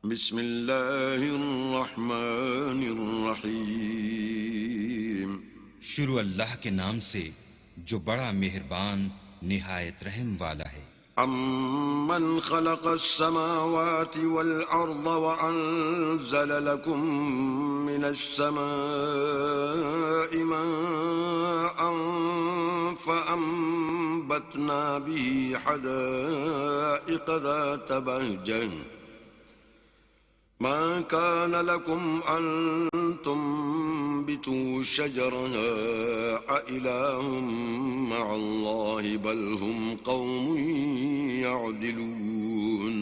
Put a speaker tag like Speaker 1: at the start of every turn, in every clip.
Speaker 1: بسم اللہ الرحمن الرحیم۔
Speaker 2: شروع اللہ کے نام سے جو بڑا مہربان نہایت رحم والا ہے۔
Speaker 1: امن خلق السماوات والارض وانزل لكم من السماء ماء فانبتنا به حدائق ذات بهجة ما كان لكم أن تنبتوا شجرها أإله مع الله بل هم قوم يعدلون۔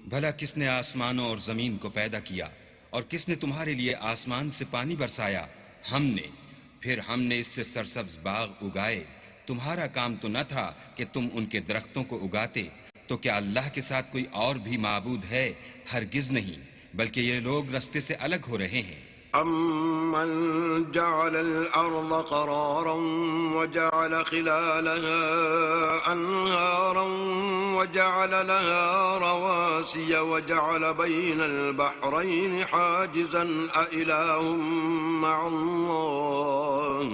Speaker 2: بھلا کس نے آسمانوں اور زمین کو پیدا کیا اور کس نے تمہارے لیے آسمان سے پانی برسایا؟ ہم نے، پھر ہم نے اس سے سرسبز باغ اگائے۔ تمہارا کام تو نہ تھا کہ تم ان کے درختوں کو اگاتے، تو کیا اللہ کے ساتھ کوئی اور بھی معبود ہے؟ ہرگز نہیں، بلکہ یہ لوگ رستے سے الگ ہو رہے ہیں۔
Speaker 1: امن جعل الارض قرارا وجعل خلالها انهارا وجعل لها رواسي وجعل بين البحرين حاجزا أإله مع الله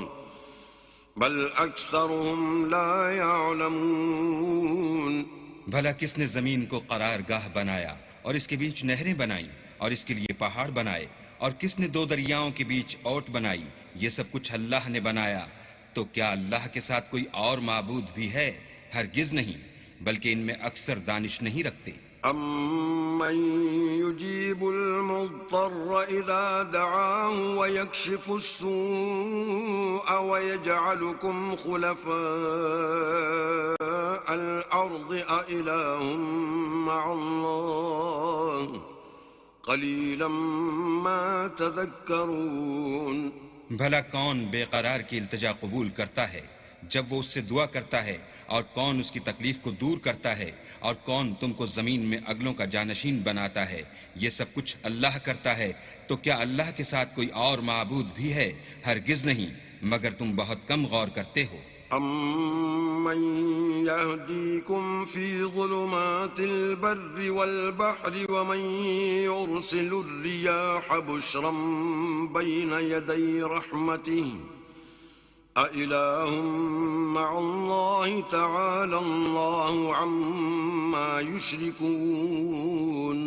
Speaker 1: بل اکثرهم لا يعلمون۔
Speaker 2: بھلا کس نے زمین کو قرارگاہ بنایا اور اس کے بیچ نہریں بنائیں اور اس کے لیے پہاڑ بنائے، اور کس نے دو دریاؤں کے بیچ اوٹ بنائی؟ یہ سب کچھ اللہ نے بنایا، تو کیا اللہ کے ساتھ کوئی اور معبود بھی ہے؟ ہرگز نہیں، بلکہ ان میں اکثر دانش نہیں رکھتے۔
Speaker 1: امن يجيب المضطر اذا دعاه ويكشف السوء ويجعلكم خلفاء الارض أإله مع الله قلیلا ما تذکرون۔
Speaker 2: بھلا کون بے قرار کی التجا قبول کرتا ہے جب وہ اس سے دعا کرتا ہے، اور کون اس کی تکلیف کو دور کرتا ہے، اور کون تم کو زمین میں اگلوں کا جانشین بناتا ہے؟ یہ سب کچھ اللہ کرتا ہے، تو کیا اللہ کے ساتھ کوئی اور معبود بھی ہے؟ ہرگز نہیں، مگر تم بہت کم غور کرتے ہو۔
Speaker 1: امن يهديكم في ظلمات البر والبحر ومن يرسل الرياح بشرا بين يدي رحمته أإله مع الله تعالى الله عما يشركون۔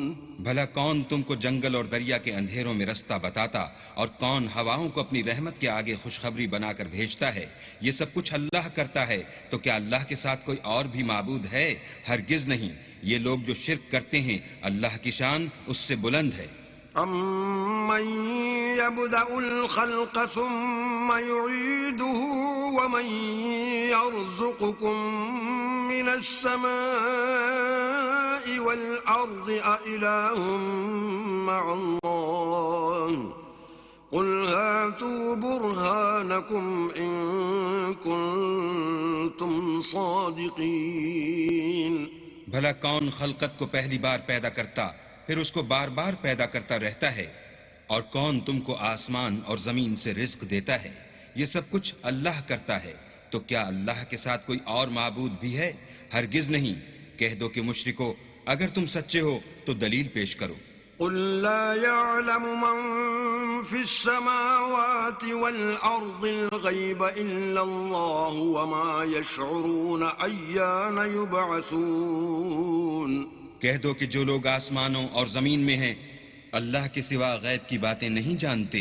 Speaker 2: بھلا کون تم کو جنگل اور دریا کے اندھیروں میں رستہ بتاتا، اور کون ہواؤں کو اپنی رحمت کے آگے خوشخبری بنا کر بھیجتا ہے؟ یہ سب کچھ اللہ کرتا ہے، تو کیا اللہ کے ساتھ کوئی اور بھی معبود ہے؟ ہرگز نہیں، یہ لوگ جو شرک کرتے ہیں اللہ کی شان اس سے بلند ہے۔
Speaker 1: امن يبدأ الخلق ثم يعيده ومن يرزقكم من السماء والأرض أإله مع الله قل هاتوا برهانكم إن كنتم صادقين۔
Speaker 2: بھلا کون خلقت کو پہلی بار پیدا کرتا پھر اس کو بار بار پیدا کرتا رہتا ہے، اور کون تم کو آسمان اور زمین سے رزق دیتا ہے؟ یہ سب کچھ اللہ کرتا ہے، تو کیا اللہ کے ساتھ کوئی اور معبود بھی ہے؟ ہرگز نہیں، کہہ دو کہ مشرکو اگر تم سچے ہو تو دلیل پیش کرو۔
Speaker 1: قل لا يعلم من في السماوات والأرض الغيب إلا الله وما يشعرون أيان يبعثون۔
Speaker 2: کہہ دو کہ جو لوگ آسمانوں اور زمین میں ہیں اللہ کے سوا غیب کی باتیں نہیں جانتے،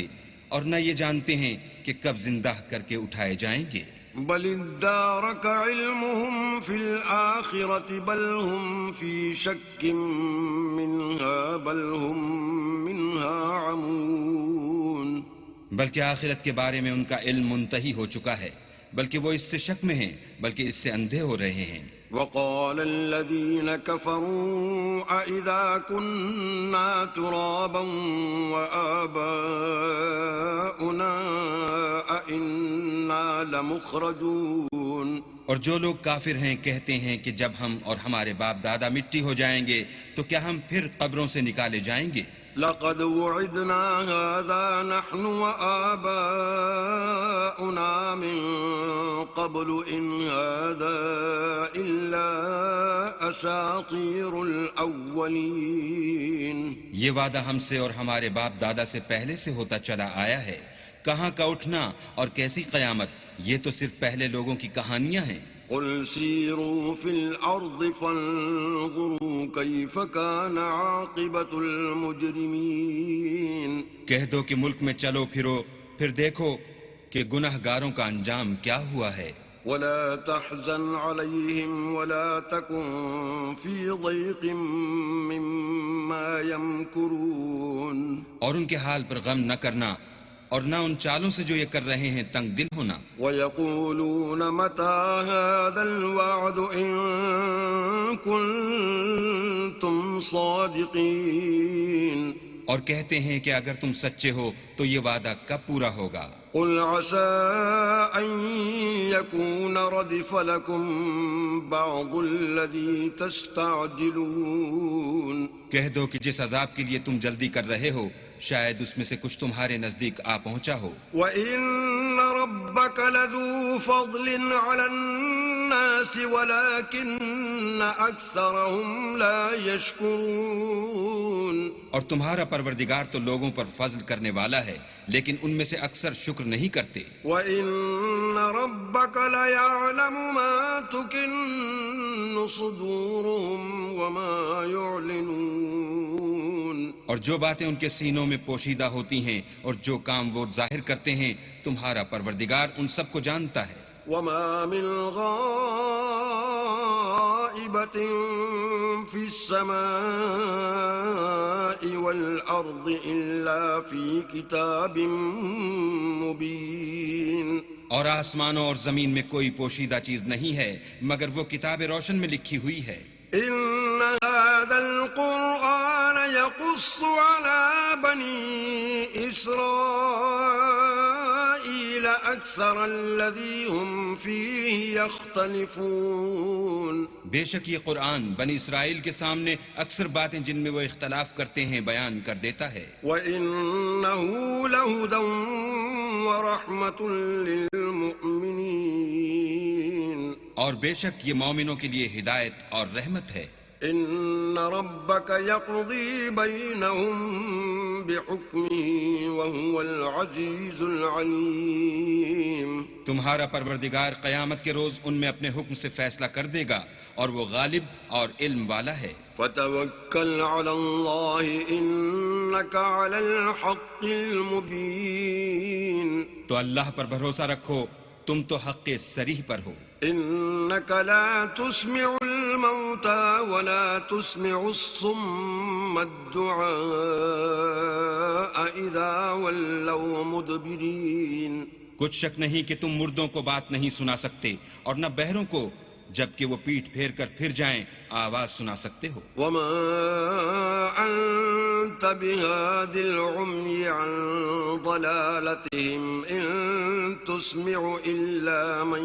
Speaker 2: اور نہ یہ جانتے ہیں کہ کب زندہ کر کے اٹھائے جائیں گے۔
Speaker 1: بل ادارك علمهم في الآخرة بل هم في شك منها بل هم منها عمون۔
Speaker 2: بلکہ آخرت کے بارے میں ان کا علم منتہی ہو چکا ہے، بلکہ وہ اس سے شک میں ہیں، بلکہ اس سے اندھے ہو رہے ہیں۔
Speaker 1: وقال الذين كفروا أإذا كنا ترابا وآباؤنا أإنا لمخرجون۔
Speaker 2: اور جو لوگ کافر ہیں کہتے ہیں کہ جب ہم اور ہمارے باپ دادا مٹی ہو جائیں گے تو کیا ہم پھر قبروں سے نکالے جائیں گے؟
Speaker 1: لقد وعدنا هذا نحن وآباؤنا من قبل إن هذا إلا أساطير الأولين۔
Speaker 2: یہ وعدہ ہم سے اور ہمارے باپ دادا سے پہلے سے ہوتا چلا آیا ہے. کہاں کا اٹھنا اور کیسی قیامت، یہ تو صرف پہلے لوگوں کی کہانیاں ہیں.
Speaker 1: قل سيروا في الأرض فانظروا كيف كان عاقبة المجرمين.
Speaker 2: کہہ دو کہ ملک میں چلو پھرو، پھر دیکھو کہ گناہ گاروں کا انجام کیا ہوا ہے.
Speaker 1: ولا تحزن عليهم ولا تكن في ضيق مما يمكرون.
Speaker 2: اور ان کے حال پر غم نہ کرنا اور نہ ان چالوں سے جو یہ کر رہے ہیں تنگ دل ہونا.
Speaker 1: ويقولون متى هذا الوعد إن كنتم صادقين.
Speaker 2: اور کہتے ہیں کہ اگر تم سچے ہو تو یہ وعدہ کب پورا ہوگا.
Speaker 1: قل عسى أن يكون ردف لكم بعض الذي تستعجلون.
Speaker 2: کہہ دو کہ جس عذاب کے لیے تم جلدی کر رہے ہو شاید اس میں سے کچھ تمہارے نزدیک آ پہنچا ہو.
Speaker 1: وَإِنَّ رَبَّكَ لَذُو فَضْلٍ عَلَى النَّاسِ وَلَكِنَّ أَكْثَرَهُمْ لَا يَشْكُرُونَ.
Speaker 2: اور تمہارا پروردگار تو لوگوں پر فضل کرنے والا ہے لیکن ان میں سے اکثر شکر نہیں کرتے.
Speaker 1: وَإِنَّ رَبَّكَ لَيَعْلَمُ مَا تُكِنُّ صُدُورُهُمْ وَمَا يُعْلِنُونَ.
Speaker 2: اور جو باتیں ان کے سینوں میں پوشیدہ ہوتی ہیں اور جو کام وہ ظاہر کرتے ہیں تمہارا پروردگار ان سب کو جانتا ہے.
Speaker 1: وَمَا مِنْ غَائِبَةٍ فِي السَّمَاءِ وَالْأَرْضِ إِلَّا فِي كِتَابٍ مُبِينٍ.
Speaker 2: اور آسمانوں اور زمین میں کوئی پوشیدہ چیز نہیں ہے مگر وہ کتاب روشن میں لکھی ہوئی ہے.
Speaker 1: إِنَّ هَذَا الْقُرْآنَ يَقُصُّ عَلَى بَنِي إِسْرَائِيلَ أَكْثَرَ الَّذِي هُمْ فِيهِ يَخْتَلِفُونَ.
Speaker 2: بے شک یہ قرآن بنی اسرائیل کے سامنے اکثر باتیں جن میں وہ اختلاف کرتے ہیں بیان کر دیتا ہے.
Speaker 1: وَإِنَّهُ لَهُدًى وَرَحْمَةٌ لِّلْمُؤْمِنِينَ.
Speaker 2: اور بے شک یہ مومنوں کے لیے ہدایت اور رحمت ہے.
Speaker 1: إِنَّ رَبَّكَ يَقْضِي بَيْنَهُم بِحُكْمِهِ وَهُوَ الْعَزِيزُ الْعَلِيمُ.
Speaker 2: تمہارا پروردگار قیامت کے روز ان میں اپنے حکم سے فیصلہ کر دے گا اور وہ غالب اور علم والا ہے.
Speaker 1: فَتَوَكَّلْ عَلَى اللَّهِ إِنَّكَ عَلَى الْحَقِّ الْمُبِينِ.
Speaker 2: تو اللہ پر بھروسہ رکھو، تم تو حق صریح پر ہو.
Speaker 1: إِنَّكَ لَا تُسْمِعُ الْمَوْتَى وَلَا تُسْمِعُ الصُّمَّ الدُّعَاءَ إِذَا وَلَّوْا مُدْبِرِينَ.
Speaker 2: کچھ شک نہیں کہ تم مردوں کو بات نہیں سنا سکتے اور نہ بہروں کو جبکہ وہ پیٹھ پھیر کر پھر جائیں آواز سنا سکتے ہو.
Speaker 1: وَمَا أَنْتَ بِهَادِ الْعُمْيِ عَنْ ضَلَالَتِهِمْ إِن تُسْمِعُ إِلَّا مَن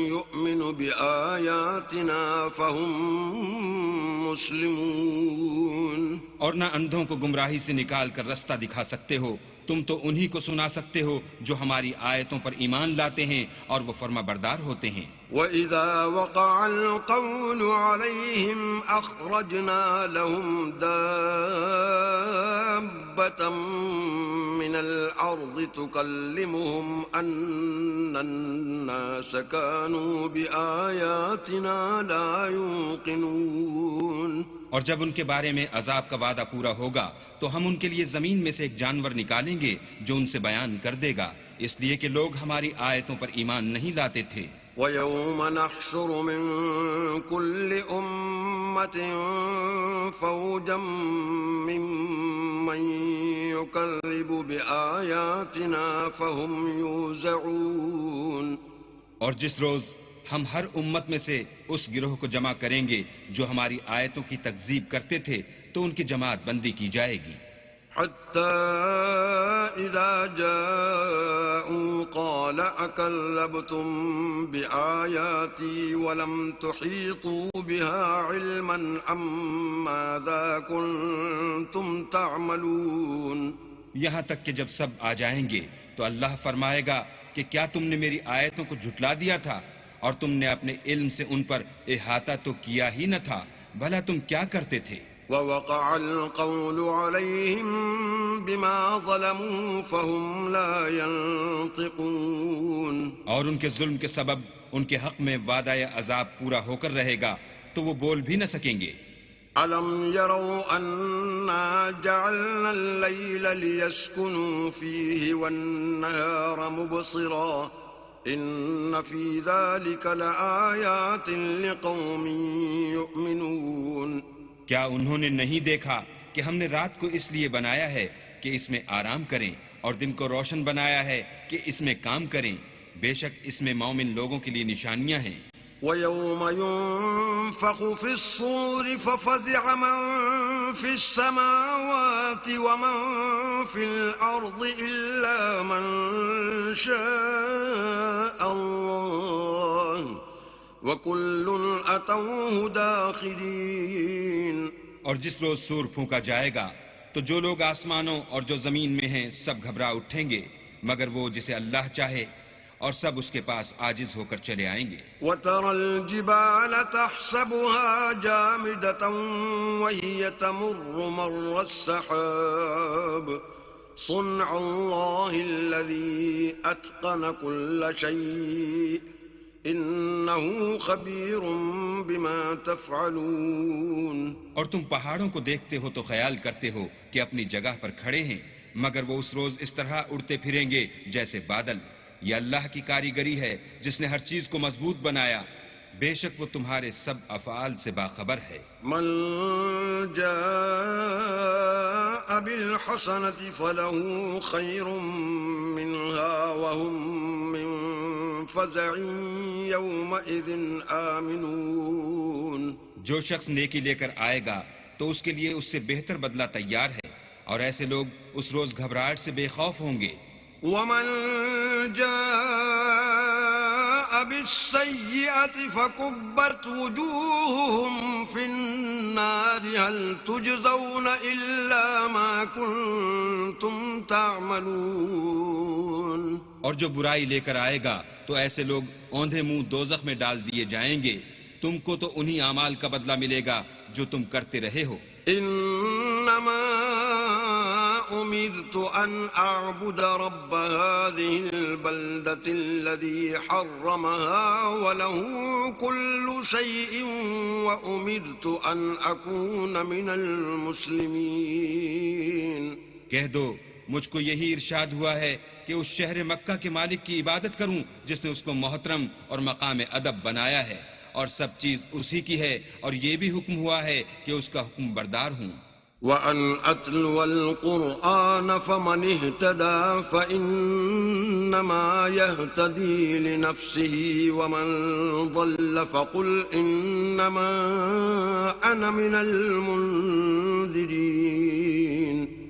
Speaker 1: يُؤْمِنُ بِآيَاتِنَا فَهُمْ مُسْلِمُونَ.
Speaker 2: اور نہ اندھوں کو گمراہی سے نکال کر رستہ دکھا سکتے ہو، تم تو انہی کو سنا سکتے ہو جو ہماری آیتوں پر ایمان لاتے ہیں اور وہ فرما بردار ہوتے ہیں.
Speaker 1: وَإِذَا وَقَعَ الْقَوْلُ عَلَيْهِمْ أَخْرَجْنَا لَهُمْ دَابَّةً مِّنَ الْأَرْضِ تُكَلِّمُهُمْ أَنَّ النَّاسَ كَانُوا بِآيَاتِنَا لَا يُوقِنُونَ.
Speaker 2: اور جب ان کے بارے میں عذاب کا وعدہ پورا ہوگا تو ہم ان کے لیے زمین میں سے ایک جانور نکالیں گے جو ان سے بیان کر دے گا، اس لیے کہ لوگ ہماری آیتوں پر ایمان نہیں لاتے تھے.
Speaker 1: وَيَوْمَ نَحْشُرُ مِن كُلِّ أُمَّةٍ فَوْجًا مِّمَّن يُكَذِّبُ بِآيَاتِنَا فَهُمْ يُوزَعُونَ.
Speaker 2: اور جس روز ہم ہر امت میں سے اس گروہ کو جمع کریں گے جو ہماری آیتوں کی تکذیب کرتے تھے تو ان کی جماعت بندی کی جائے گی.
Speaker 1: حَتَّى إِذَا جَاءُوا قَالَ أَكَذَّبْتُم بِآيَاتِي وَلَمْ تُحِيطُوا بِهَا عِلْمًا أَمْ مَاذَا كُنتُمْ تَعْمَلُونَ.
Speaker 2: یہاں تک کہ جب سب آ جائیں گے تو اللہ فرمائے گا کہ کیا تم نے میری آیتوں کو جھٹلا دیا تھا اور تم نے اپنے علم سے ان پر احاطہ تو کیا ہی نہ تھا، بھلا تم کیا کرتے تھے.
Speaker 1: ووقع القول عليهم بما ظلموا فهم لا ينطقون.
Speaker 2: اور ان کے ظلم کے سبب ان کے حق میں وعدہ عذاب پورا ہو کر رہے گا تو وہ بول بھی نہ سکیں گے.
Speaker 1: أَلَمْ يَرَوْا أَنَّا جَعَلْنَا اللَّيْلَ لِيَسْكُنُوا فِيهِ وَالنَّهَارَ مُبْصِرًا إِنَّ فِي ذَلِكَ لَآيَاتٍ لِقَوْمٍ يُؤْمِنُونَ.
Speaker 2: کیا انہوں نے نہیں دیکھا کہ ہم نے رات کو اس لیے بنایا ہے کہ اس میں آرام کریں اور دن کو روشن بنایا ہے کہ اس میں کام کریں؟ بے شک اس میں مومن لوگوں کے لیے نشانیاں ہیں.
Speaker 1: وَيَوْمَ يُنفَخُ فِي الصُّورِ فَفَزِعَ مَن فِي السَّمَاوَاتِ وَمَن فِي الْأَرْضِ إِلَّا مَن شَاءَ اللَّهُ وَكُلٌّ أَتَوْهُ دَاخِرِينَ.
Speaker 2: اور جس روز سور پھونکا جائے گا تو جو لوگ آسمانوں اور جو زمین میں ہیں سب گھبرا اٹھیں گے مگر وہ جسے اللہ چاہے، اور سب اس کے پاس عاجز ہو کر چلے آئیں گے.
Speaker 1: وَتَرَى الْجِبَالَ تَحْسَبُهَا جَامِدَةً وَهِيَ تَمُرُّ مَرَّ السَّحَابِ صُنْعَ اللَّهِ الَّذِي أَتْقَنَ كُلَّ شَيْءٍ إِنَّهُ خَبِيرٌ بِمَا تَفْعَلُونَ.
Speaker 2: اور تم پہاڑوں کو دیکھتے ہو تو خیال کرتے ہو کہ اپنی جگہ پر کھڑے ہیں، مگر وہ اس روز اس طرح اڑتے پھریں گے جیسے بادل. یہ اللہ کی کاریگری ہے جس نے ہر چیز کو مضبوط بنایا. بے شک وہ تمہارے سب افعال سے باخبر ہے.
Speaker 1: من جاء بالحسنة فله خير منها وهم من فزع يومئذ آمنون.
Speaker 2: جو شخص نیکی لے کر آئے گا تو اس کے لیے اس سے بہتر بدلہ تیار ہے، اور ایسے لوگ اس روز گھبراہٹ سے بے خوف ہوں گے.
Speaker 1: ومن جاء بالسيئة فكبت وجوههم في النار هل تجزون إلا ما كنتم تعملون.
Speaker 2: اور جو برائی لے کر آئے گا تو ایسے لوگ اوندھے منہ دوزخ میں ڈال دیے جائیں گے. تم کو تو انہی اعمال کا بدلہ ملے گا جو تم کرتے رہے ہو.
Speaker 1: انما امرت ان اعبد رب هذه البلدة الذي حرمها وله كل شيء وامرت ان اكون من المسلمين.
Speaker 2: کہہ دو مجھ کو یہی ارشاد ہوا ہے کہ اس شہر مکہ کے مالک کی عبادت کروں جس نے اس کو محترم اور مقام ادب بنایا ہے، اور سب چیز اسی کی ہے، اور یہ بھی حکم ہوا ہے کہ اس کا حکم بردار ہوں.
Speaker 1: وَأَنْ أَتْلُوَ الْقُرْآنَ فَمَنِ اهْتَدَى فَإِنَّمَا يَهْتَدِي لِنَفْسِهِ وَمَنْ ضَلَّ فَقُلْ إِنَّمَا أَنَا مِنَ الْمُنذِرِينَ.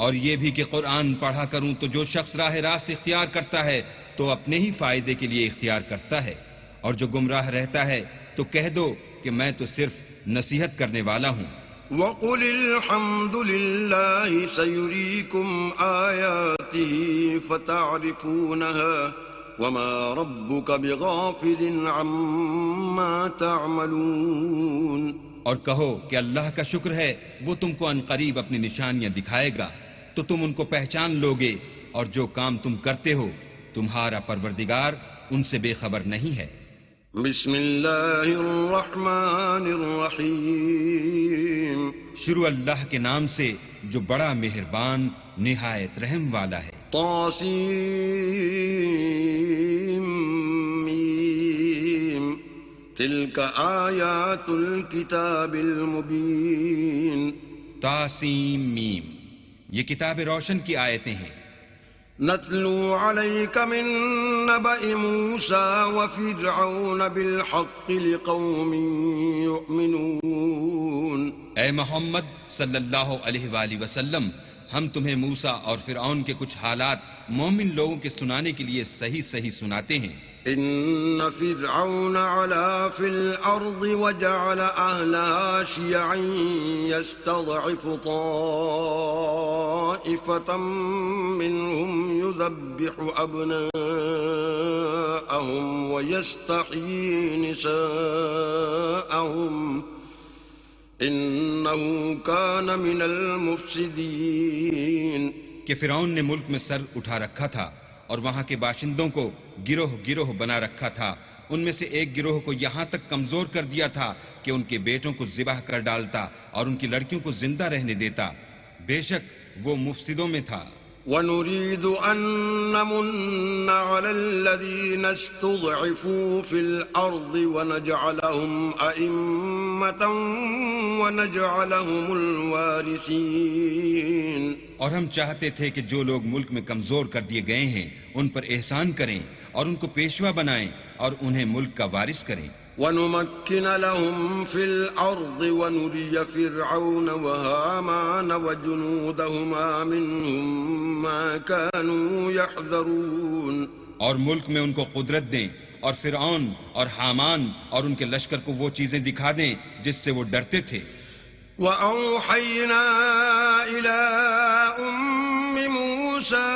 Speaker 2: اور یہ بھی کہ قرآن پڑھا کروں تو جو شخص راہ راست اختیار کرتا ہے تو اپنے ہی فائدے کے لیے اختیار کرتا ہے، اور جو گمراہ رہتا ہے تو کہہ دو کہ میں تو صرف نصیحت کرنے والا ہوں.
Speaker 1: وَقُلِ الْحَمْدُ لِلَّهِ سَيُرِيكُمْ آيَاتِهِ فَتَعْرِفُونَهَا وَمَا رَبُّكَ بِغَافِلٍ عَمَّا تَعْمَلُونَ.
Speaker 2: اور کہو کہ اللہ کا شکر ہے وہ تم کو عنقریب اپنی نشانیاں دکھائے گا تو تم ان کو پہچان لوگے، اور جو کام تم کرتے ہو تمہارا پروردگار ان سے بے خبر نہیں ہے.
Speaker 1: بسم اللہ الرحمن الرحیم.
Speaker 2: شروع اللہ کے نام سے جو بڑا مہربان نہایت رحم والا ہے.
Speaker 1: طاسیم میم تلک آیات الکتاب المبین.
Speaker 2: تاسیم میم یہ کتاب روشن کی آیتیں ہیں.
Speaker 1: نتلو علیک من نبأ موسیٰ وفرعون بالحق لقوم یؤمنون.
Speaker 2: اے محمد صلی اللہ علیہ وآلہ وسلم، ہم تمہیں موسیٰ اور فرعون کے کچھ حالات مومن لوگوں کے سنانے کے لیے صحیح صحیح سناتے ہیں.
Speaker 1: ان فرعون علا فی الارض وجعل اہلها شیعا یستضعف طائفة منهم یذبح ابناءهم ویستحیی نساءهم إنه كان من المفسدين
Speaker 2: کہ فرعون نے ملک میں سر اٹھا رکھا تھا اور وہاں کے باشندوں کو گروہ گروہ بنا رکھا تھا. ان میں سے ایک گروہ کو یہاں تک کمزور کر دیا تھا کہ ان کے بیٹوں کو ذبح کر ڈالتا اور ان کی لڑکیوں کو زندہ رہنے دیتا. بے شک وہ مفسدوں میں تھا.
Speaker 1: ونريد أن نمن على الذين استضعفوا في الأرض ونجعلهم أئمة ونجعلهم الوارثين.
Speaker 2: اور ہم چاہتے تھے کہ جو لوگ ملک میں کمزور کر دیے گئے ہیں ان پر احسان کریں اور ان کو پیشوا بنائیں اور انہیں ملک کا وارث کریں.
Speaker 1: ونمكن لهم في الأرض ونري فرعون وهامان وجنودهما منهم ما كانوا يحذرون.
Speaker 2: اور ملک میں ان کو قدرت دیں اور فرعون اور حامان اور ان کے لشکر کو وہ چیزیں دکھا دیں جس سے وہ ڈرتے تھے.
Speaker 1: وأوحينا إلى أم موسى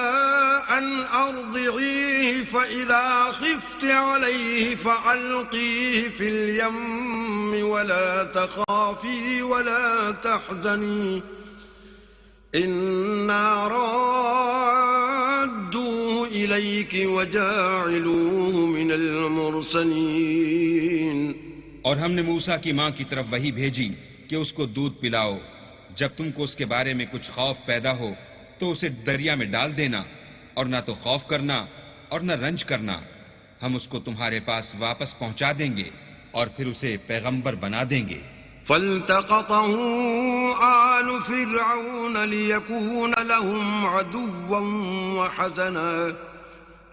Speaker 1: أن أرضعيه فإذا خفت عليه فألقيه في اليم ولا تخافي ولا تحزني إنا رادوه إليك وجاعلوه من المرسلين.
Speaker 2: اور ہم نے موسیٰ کی ماں کی طرف وحی بھیجی کہ اس کو دودھ پلاؤ. جب تم کو اس کے بارے میں کچھ خوف پیدا ہو تو اسے دریا میں ڈال دینا اور نہ تو خوف کرنا اور نہ رنج کرنا. ہم اس کو تمہارے پاس واپس پہنچا دیں گے اور پھر اسے پیغمبر بنا دیں گے.
Speaker 1: فالتقطه آل فرعون ليكون لهم عدوا وحزنا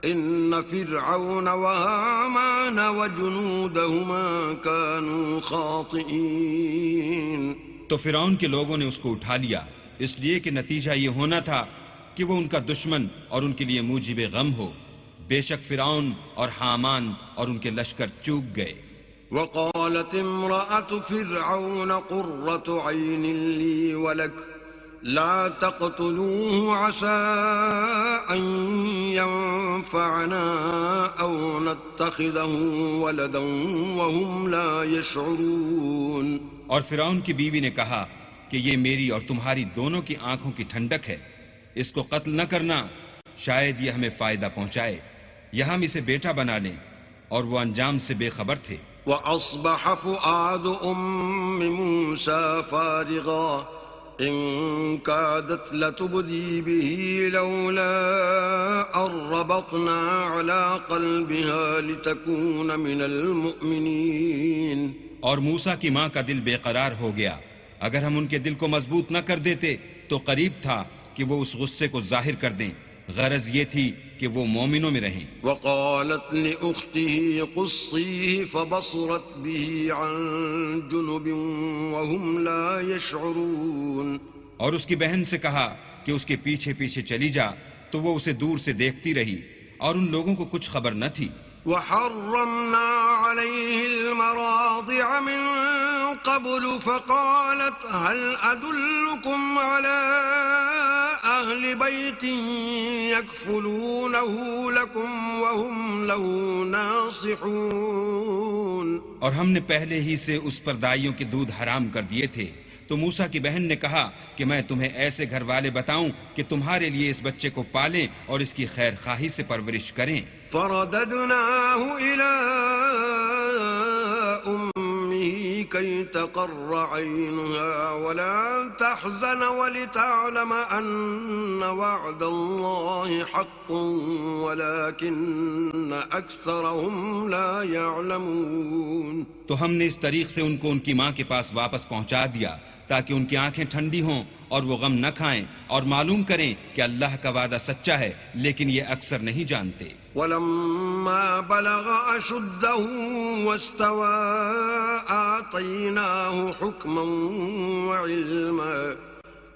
Speaker 1: إن فرعون وهامان وجنودهما كانوا خاطئين.
Speaker 2: تو فرعون کے لوگوں نے اس کو اٹھا لیا اس لیے کہ نتیجہ یہ ہونا تھا کہ وہ ان کا دشمن اور ان کے لیے موجب غم ہو. بے شک فرعون اور حامان اور ان کے لشکر چوک گئے.
Speaker 1: وقالت امرأة فرعون قرة عين لي ولك لا تقتلوه عسى أن ينفعنا أو نتخذه ولدا وهم لا يشعرون.
Speaker 2: اور فرعون کی بیوی نے کہا کہ یہ میری اور تمہاری دونوں کی آنکھوں کی ٹھنڈک ہے. اس کو قتل نہ کرنا شاید یہ ہمیں فائدہ پہنچائے یا ہم اسے بیٹا بنا لیں. اور وہ انجام سے بے خبر تھے.
Speaker 1: وأصبح فؤاد أم موسى فارغا إن كادت لتبدي به لولا أن ربطنا على قلبها لتكون من المؤمنين.
Speaker 2: اور موسیٰ کی ماں کا دل بے قرار ہو گیا. اگر ہم ان کے دل کو مضبوط نہ کر دیتے تو قریب تھا کہ وہ اس غصے کو ظاہر کر دیں. غرض یہ تھی کہ وہ مومنوں میں رہیں.
Speaker 1: وقالت لأخته قصيه فبصرت به عن جنب وهم لا يشعرون.
Speaker 2: اور اس کی بہن سے کہا کہ اس کے پیچھے پیچھے چلی جا تو وہ اسے دور سے دیکھتی رہی اور ان لوگوں کو کچھ خبر نہ تھی.
Speaker 1: وحرمنا عليه المراضع من قبل فقالت هل أدلكم على أهل بيت يكفلونه لكم وهم له ناصحون.
Speaker 2: اور ہم نے پہلے ہی سے اس پر دائیوں کے دودھ حرام کر دیے تھے. تو موسیٰ کی بہن نے کہا کہ میں تمہیں ایسے گھر والے بتاؤں کہ تمہارے لیے اس بچے کو پالیں اور اس کی خیر خواہی سے پرورش کریں.
Speaker 1: فرددناه إلى أمه كي تقر عينها ولا تحزن ولتعلم أن وعد الله حق ولكن أكثرهم لا يعلمون.
Speaker 2: تو ہم نے اس طریق سے ان کو ان کی ماں کے پاس واپس پہنچا دیا تاکہ ان کی آنکھیں ٹھنڈی ہوں اور وہ غم نہ کھائیں اور معلوم کریں کہ اللہ کا وعدہ سچا ہے لیکن یہ اکثر نہیں جانتے.
Speaker 1: ولما بلغ أشده واستوى آتيناه حكما وعلما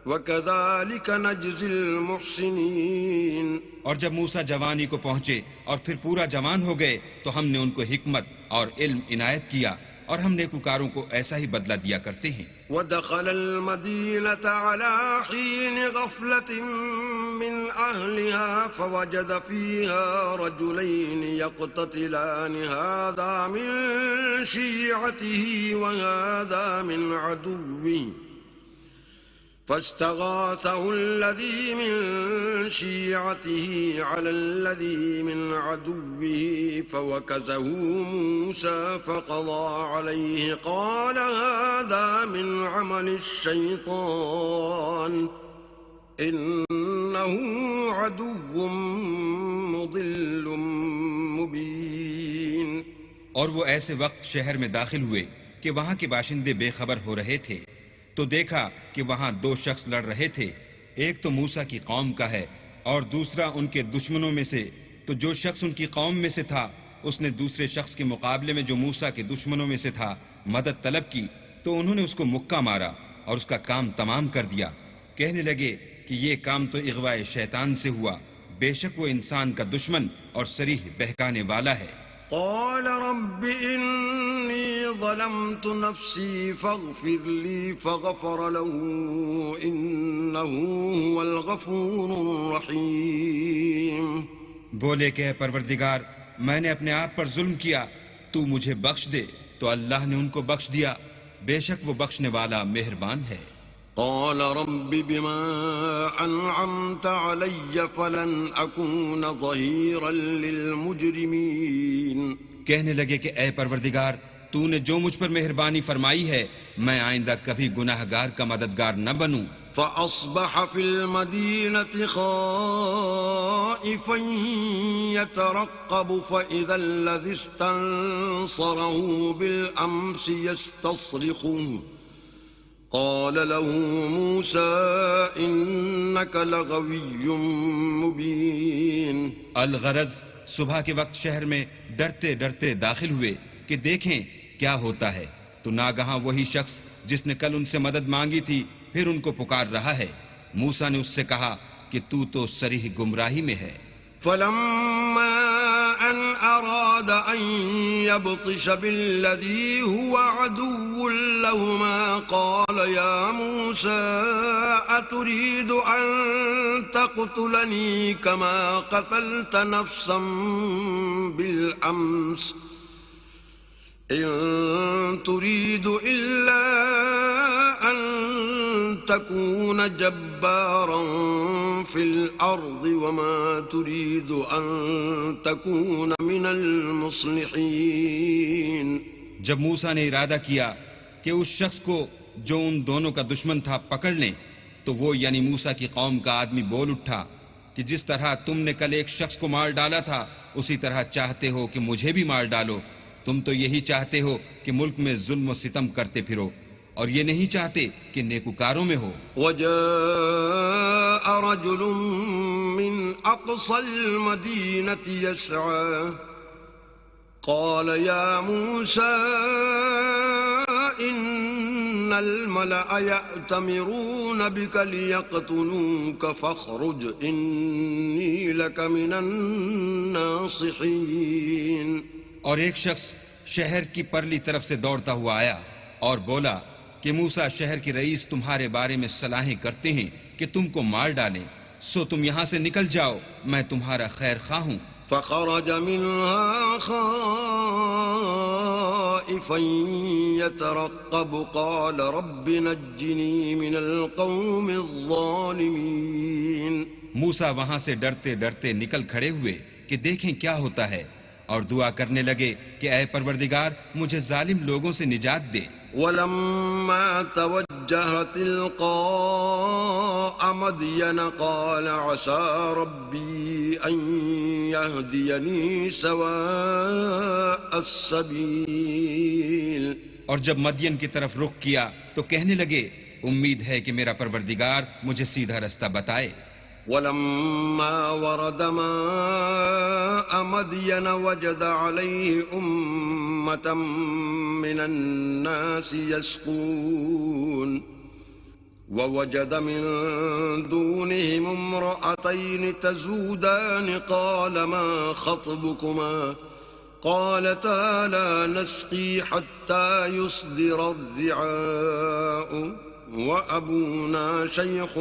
Speaker 1: وكذلك نجزي المحسنين.
Speaker 2: اور جب موسیٰ جوانی کو پہنچے اور پھر پورا جوان ہو گئے تو ہم نے ان کو حکمت اور علم عنایت کیا اور ہم نیکوکاروں کو ایسا ہی بدلہ دیا کرتے ہیں۔
Speaker 1: ودخل المدينة على حين غفلة من أهلها فوجد فيها رجلين يقتتلان هذا من شيعته وهذا من عدوه فاستغاثه الذي من شيعته على الذي من عدوه فوكزه موسى فقضى عليه قال هذا من عمل الشيطان إنه عدو مضل مبين۔
Speaker 2: اور وہ ایسے وقت شہر میں داخل ہوئے کہ وہاں کے باشندے بے خبر ہو رہے تھے تو دیکھا کہ وہاں دو شخص لڑ رہے تھے، ایک تو موسیٰ کی قوم کا ہے اور دوسرا ان کے دشمنوں میں سے۔ تو جو شخص ان کی قوم میں سے تھا اس نے دوسرے شخص کے مقابلے میں جو موسیٰ کے دشمنوں میں سے تھا مدد طلب کی، تو انہوں نے اس کو مکہ مارا اور اس کا کام تمام کر دیا۔ کہنے لگے کہ یہ کام تو اغوائے شیطان سے ہوا، بے شک وہ انسان کا دشمن اور صریح بہکانے والا ہے۔
Speaker 1: قال رب إني ظلمت نفسي فاغفر لي فغفر له إنه هو الغفور الرحيم۔
Speaker 2: بولے کہ اے پروردگار میں نے اپنے آپ پر ظلم کیا، تو مجھے بخش دے، تو اللہ نے ان کو بخش دیا، بے شک وہ بخشنے والا مہربان ہے۔
Speaker 1: قال رب بما أنعمت علي فلن أكون ظهيرا للمجرمين۔
Speaker 2: کہنے لگے کہ اے پروردگار تو نے جو مجھ پر مہربانی فرمائی ہے میں آئندہ کبھی گناہ گار کا مددگار نہ بنوں۔
Speaker 1: فأصبح في المدينة خائفا يترقب فإذا الذي استنصره بالأمس يستصرخه قال له موسى إنك لغوي مبين۔
Speaker 2: الغرض صبح کے وقت شہر میں ڈرتے ڈرتے داخل ہوئے کہ دیکھیں کیا ہوتا ہے، تو ناگہاں وہی شخص جس نے کل ان سے مدد مانگی تھی پھر ان کو پکار رہا ہے۔ موسیٰ نے اس سے کہا کہ تو صریح گمراہی میں ہے۔
Speaker 1: فلما أن أراد أن يبطش بالذي هو عدو لهما قال يا موسى أتريد أن تقتلني كما قتلت نفسا بالأمس إن تريد إلا أن تكون جبارا في الأرض وما تريد أن تكون من المصلحين۔
Speaker 2: جب موسیٰ نے ارادہ کیا کہ اس شخص کو جو ان دونوں کا دشمن تھا پکڑ لیں، تو وہ یعنی موسیٰ کی قوم کا آدمی بول اٹھا کہ جس طرح تم نے کل ایک شخص کو مار ڈالا تھا اسی طرح چاہتے ہو کہ مجھے بھی مار ڈالو۔ تم تو یہی چاہتے ہو کہ ملک میں ظلم و ستم کرتے پھرو اور یہ نہیں چاہتے کہ نیکوکاروں میں ہو۔
Speaker 1: وجاء رجل من أقصى المدينة يسعى قال يا موسى إن الملأ يأتمرون بك ليقتلوك فاخرج إني لك من الناصحين۔
Speaker 2: اور ایک شخص شہر کی پرلی طرف سے دوڑتا ہوا آیا اور بولا کہ موسیٰ شہر کے رئیس تمہارے بارے میں صلاحیں کرتے ہیں کہ تم کو مار ڈالیں، سو تم یہاں سے نکل جاؤ، میں تمہارا خیر خواہ ہوں۔
Speaker 1: فخرج منها خائفا يترقب قال رب نجني من القوم الظالمين۔
Speaker 2: موسیٰ وہاں سے ڈرتے ڈرتے نکل کھڑے ہوئے کہ دیکھیں کیا ہوتا ہے، اور دعا کرنے لگے کہ اے پروردگار مجھے ظالم لوگوں سے نجات دے۔
Speaker 1: ولما توجه تلقاء مدين قال عسى ربي أن يهديني سواء السبيل۔
Speaker 2: اور جب مدین کی طرف رخ کیا تو کہنے لگے امید ہے کہ میرا پروردگار مجھے سیدھا رستہ بتائے۔
Speaker 1: ولما ورد ماء مدين وجد عليه أمة من الناس يسقون ووجد من دونهم امرأتين تزودان قال ما خطبكما قالتا لا نسقي حتى يصدر الرعاء وأبونا شيخ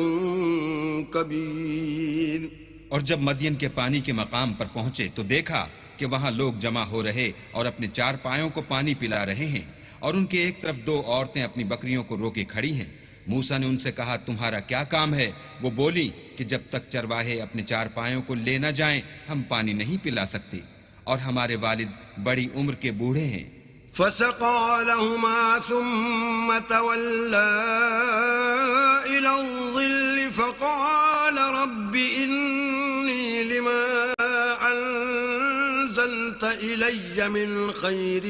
Speaker 1: كبير.
Speaker 2: اور جب مدین کے پانی کے مقام پر پہنچے تو دیکھا کہ وہاں لوگ جمع ہو رہے اور اپنے چار پایوں کو پانی پلا رہے ہیں، اور ان کے ایک طرف دو عورتیں اپنی بکریوں کو روکے کھڑی ہیں. موسیٰ نے ان سے کہا تمہارا کیا کام ہے؟ وہ بولی کہ جب تک چرواہے اپنے چار پایوں کو لے نہ جائیں ہم پانی نہیں پلا سکتے، اور ہمارے والد بڑی عمر کے بوڑھے ہیں.
Speaker 1: فسقى لهما ثم تولى إلى الظل فقال رب إني لما أنزلت إلي من خير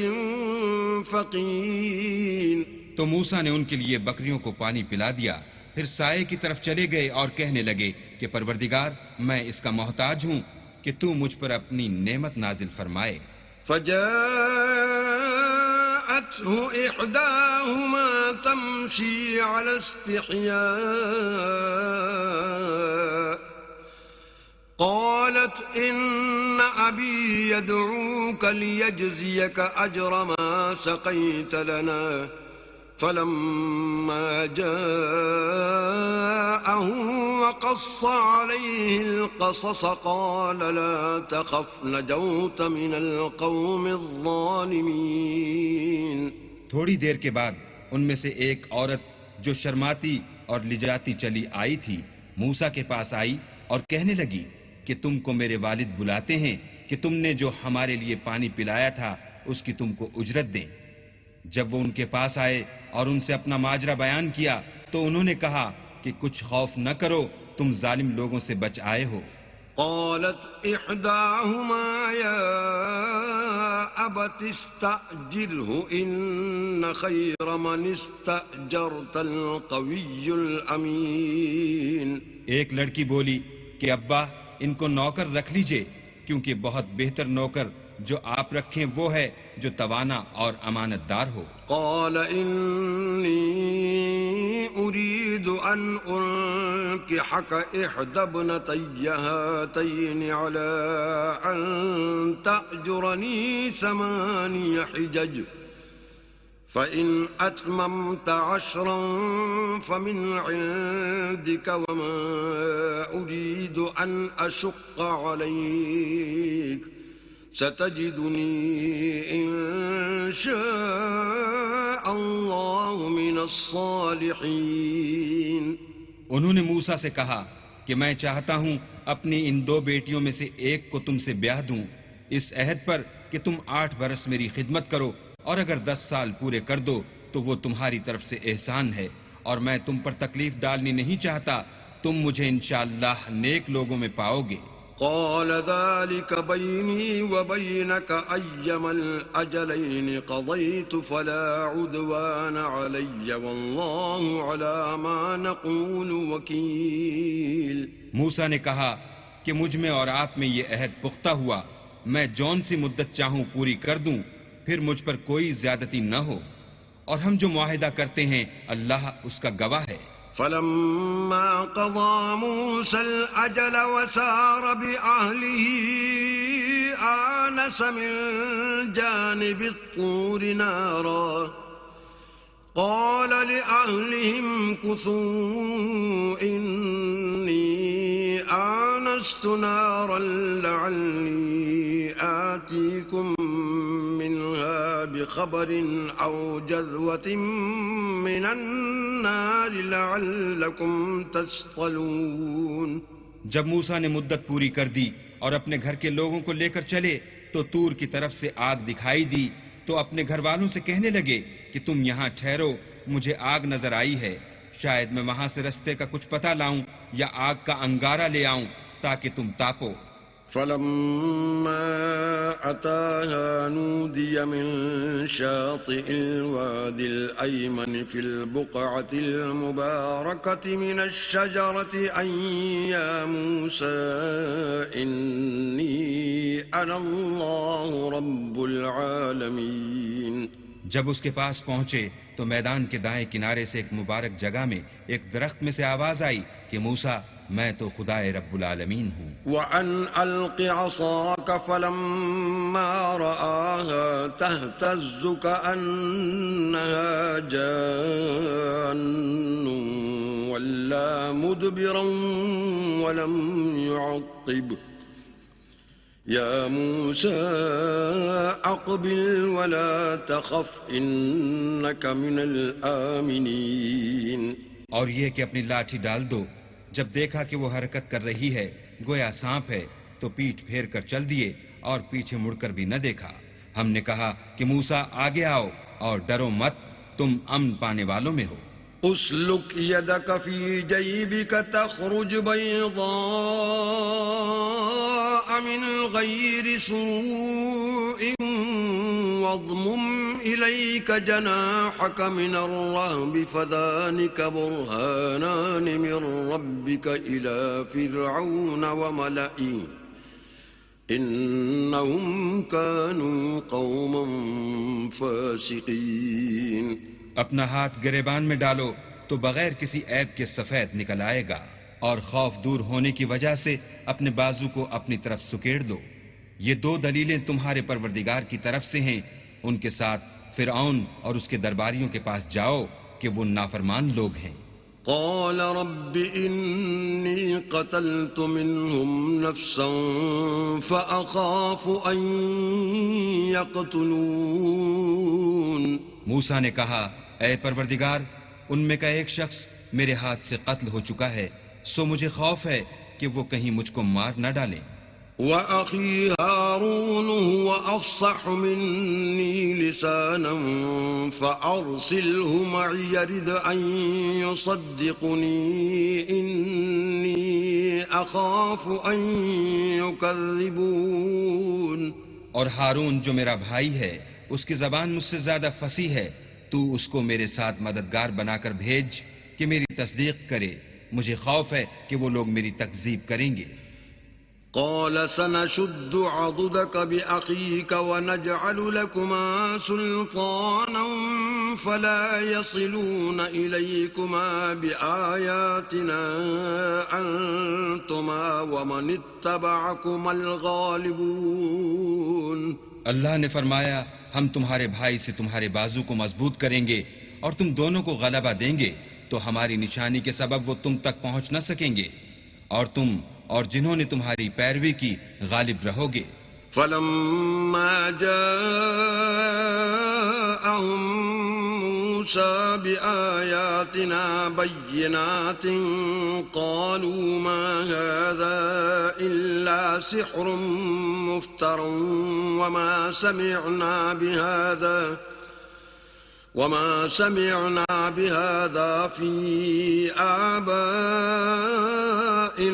Speaker 1: فقير.
Speaker 2: تو موسیٰ نے ان کے لیے بکریوں کو پانی پلا دیا، پھر سائے کی طرف چلے گئے اور کہنے لگے کہ پروردگار میں اس کا محتاج ہوں کہ تو مجھ پر اپنی نعمت نازل فرمائے.
Speaker 1: فجاءته إحداهما تمشي على استحياء قالت إن أبي يدعوك ليجزيك أجر ما سقيت لنا. فلما جاءه وقص عليه القصص قال لا تخف نجوت من القوم الظالمين.
Speaker 2: تھوڑی دیر کے بعد ان میں سے ایک عورت جو شرماتی اور لجاتی چلی آئی تھی موسیٰ کے پاس آئی اور کہنے لگی کہ تم کو میرے والد بلاتے ہیں کہ تم نے جو ہمارے لیے پانی پلایا تھا اس کی تم کو اجرت دیں. جب وہ ان کے پاس آئے اور ان سے اپنا ماجرا بیان کیا تو انہوں نے کہا کہ کچھ خوف نہ کرو، تم ظالم لوگوں سے بچ آئے ہو.
Speaker 1: قالت إحداهما يا أبت استأجره إن خير من استأجرت القوي الأمين.
Speaker 2: ایک لڑکی بولی کہ ابا ان کو نوکر رکھ لیجئے، کیونکہ بہت بہتر نوکر جو آپ رکھیں وہ ہے جو توانا اور امانت دار ہو.
Speaker 1: قال إني أريد أن أنكحك إحدى ابنتي هاتين على أن تأجرني 8 حجج فإن أتممت 10 فمن عندك وما أريد أن أشق عليك ستجدني إن شاء الله من الصالحين.
Speaker 2: انہوں نے موسیٰ سے کہا کہ میں چاہتا ہوں اپنی ان 2 بیٹیوں میں سے ایک کو تم سے بیاہ دوں اس عہد پر کہ تم 8 برس میری خدمت کرو، اور اگر 10 سال پورے کر دو تو وہ تمہاری طرف سے احسان ہے، اور میں تم پر تکلیف ڈالنی نہیں چاہتا، تم مجھے انشاءاللہ نیک لوگوں میں پاؤ گے.
Speaker 1: قال ذلك بيني وبينك أيما الأجلين قضيت فلا عدوان علي والله على ما نقول وكيل.
Speaker 2: موسیٰ نے کہا کہ مجھ میں اور آپ میں یہ عہد پختہ ہوا، میں جون سی مدت چاہوں پوری کر دوں، پھر مجھ پر کوئی زیادتی نہ ہو، اور ہم جو معاہدہ کرتے ہیں اللہ اس کا گواہ ہے.
Speaker 1: فلما قضى موسى الأجل وسار بأهله آنس من جانب الطور نارا قال لأهلهم كثوا إني آنست نارا لعلي آتيكم منها بخبر أو جذوة من النار لعلكم تصطلون.
Speaker 2: جب موسیٰ نے مدت پوری کر دی اور اپنے گھر کے لوگوں کو لے کر چلے تو طور کی طرف سے آگ دکھائی دی، تو اپنے گھر والوں سے کہنے لگے کہ تم یہاں ٹھہرو، مجھے آگ نظر آئی ہے، شاید میں وہاں سے رستے کا کچھ پتہ لاؤں یا آگ کا انگارہ لے آؤں تاکہ تم تاپو.
Speaker 1: فلما أتاها نودي من شاطئ الوادي الأيمن في البقعة المباركة من الشجرة أن يا موسى إني أنا الله رب العالمين.
Speaker 2: جب اس کے پاس پہنچے تو میدان کے دائیں کنارے سے ایک مبارک جگہ میں ایک درخت میں سے آواز آئی کہ موسیٰ میں تو خدائے رب العالمین ہوں۔
Speaker 1: وأن ألق عصاك فلما رآها تهتز كأنها جان ولا مدبرا ولم يعقب يا موسى أقبل ولا تخف إنك من الآمنين۔
Speaker 2: اور یہ کہ اپنی لاٹھی ڈال دو۔ جب دیکھا کہ وہ حرکت کر رہی ہے گویا سانپ ہے تو پیٹھ پھیر کر چل دیے اور پیچھے مڑ کر بھی نہ دیکھا۔ ہم نے کہا کہ موسیٰ آگے آؤ اور ڈرو مت، تم امن پانے والوں میں ہو۔
Speaker 1: اسلک يدك في جيبك تخرج بيضاء من غير سوء واضمم إليك جناحك من الرهب فذلك برهانان من ربك إلى فرعون وملئه إنهم كانوا قوما فاسقين۔
Speaker 2: اپنا ہاتھ گریبان میں ڈالو تو بغیر کسی عیب کے سفید نکل آئے گا، اور خوف دور ہونے کی وجہ سے اپنے بازو کو اپنی طرف سکیڑ دو۔ یہ دو دلیلیں تمہارے پروردگار کی طرف سے ہیں، ان کے ساتھ فرعون اور اس کے درباریوں کے پاس جاؤ کہ وہ نافرمان لوگ ہیں۔
Speaker 1: قال رب إني قتلت منهم نفسا فأخاف أن يقتلون۔
Speaker 2: موسیٰ نے کہا اے پروردگار، ان میں کا ایک شخص میرے ہاتھ سے قتل ہو چکا ہے، سو مجھے خوف ہے کہ وہ کہیں مجھ کو مار نہ ڈالیں۔
Speaker 1: وأخي هارون هو أفصح مني لسانا فأرسله معي يرد أن يصدقني إني أخاف أن يكذبون۔
Speaker 2: اور ہارون جو میرا بھائی ہے اس کی زبان مجھ سے زیادہ فصیح ہے، تو اس کو میرے ساتھ مددگار بنا کر بھیج کہ میری تصدیق کرے، مجھے خوف ہے کہ وہ لوگ میری تکذیب کریں گے۔
Speaker 1: قال سنشد عضدك بأخيك ونجعل لكما سلطانا فلا يصلون إليكما بآياتنا أنتما ومن اتبعكما الغالبون۔
Speaker 2: اللہ نے فرمایا ہم تمہارے بھائی سے تمہارے بازو کو مضبوط کریں گے اور تم دونوں کو غلبہ دیں گے، تو ہماری نشانی کے سبب وہ تم تک پہنچ نہ سکیں گے، اور تم اور جنہوں نے تمہاری پیروی کی غالب رہو گے۔
Speaker 1: فلما جاءهم موسى بآياتنا بينات قالوا ما هذا إلا سحر مفتر وما سمعنا بهذا في آبائنا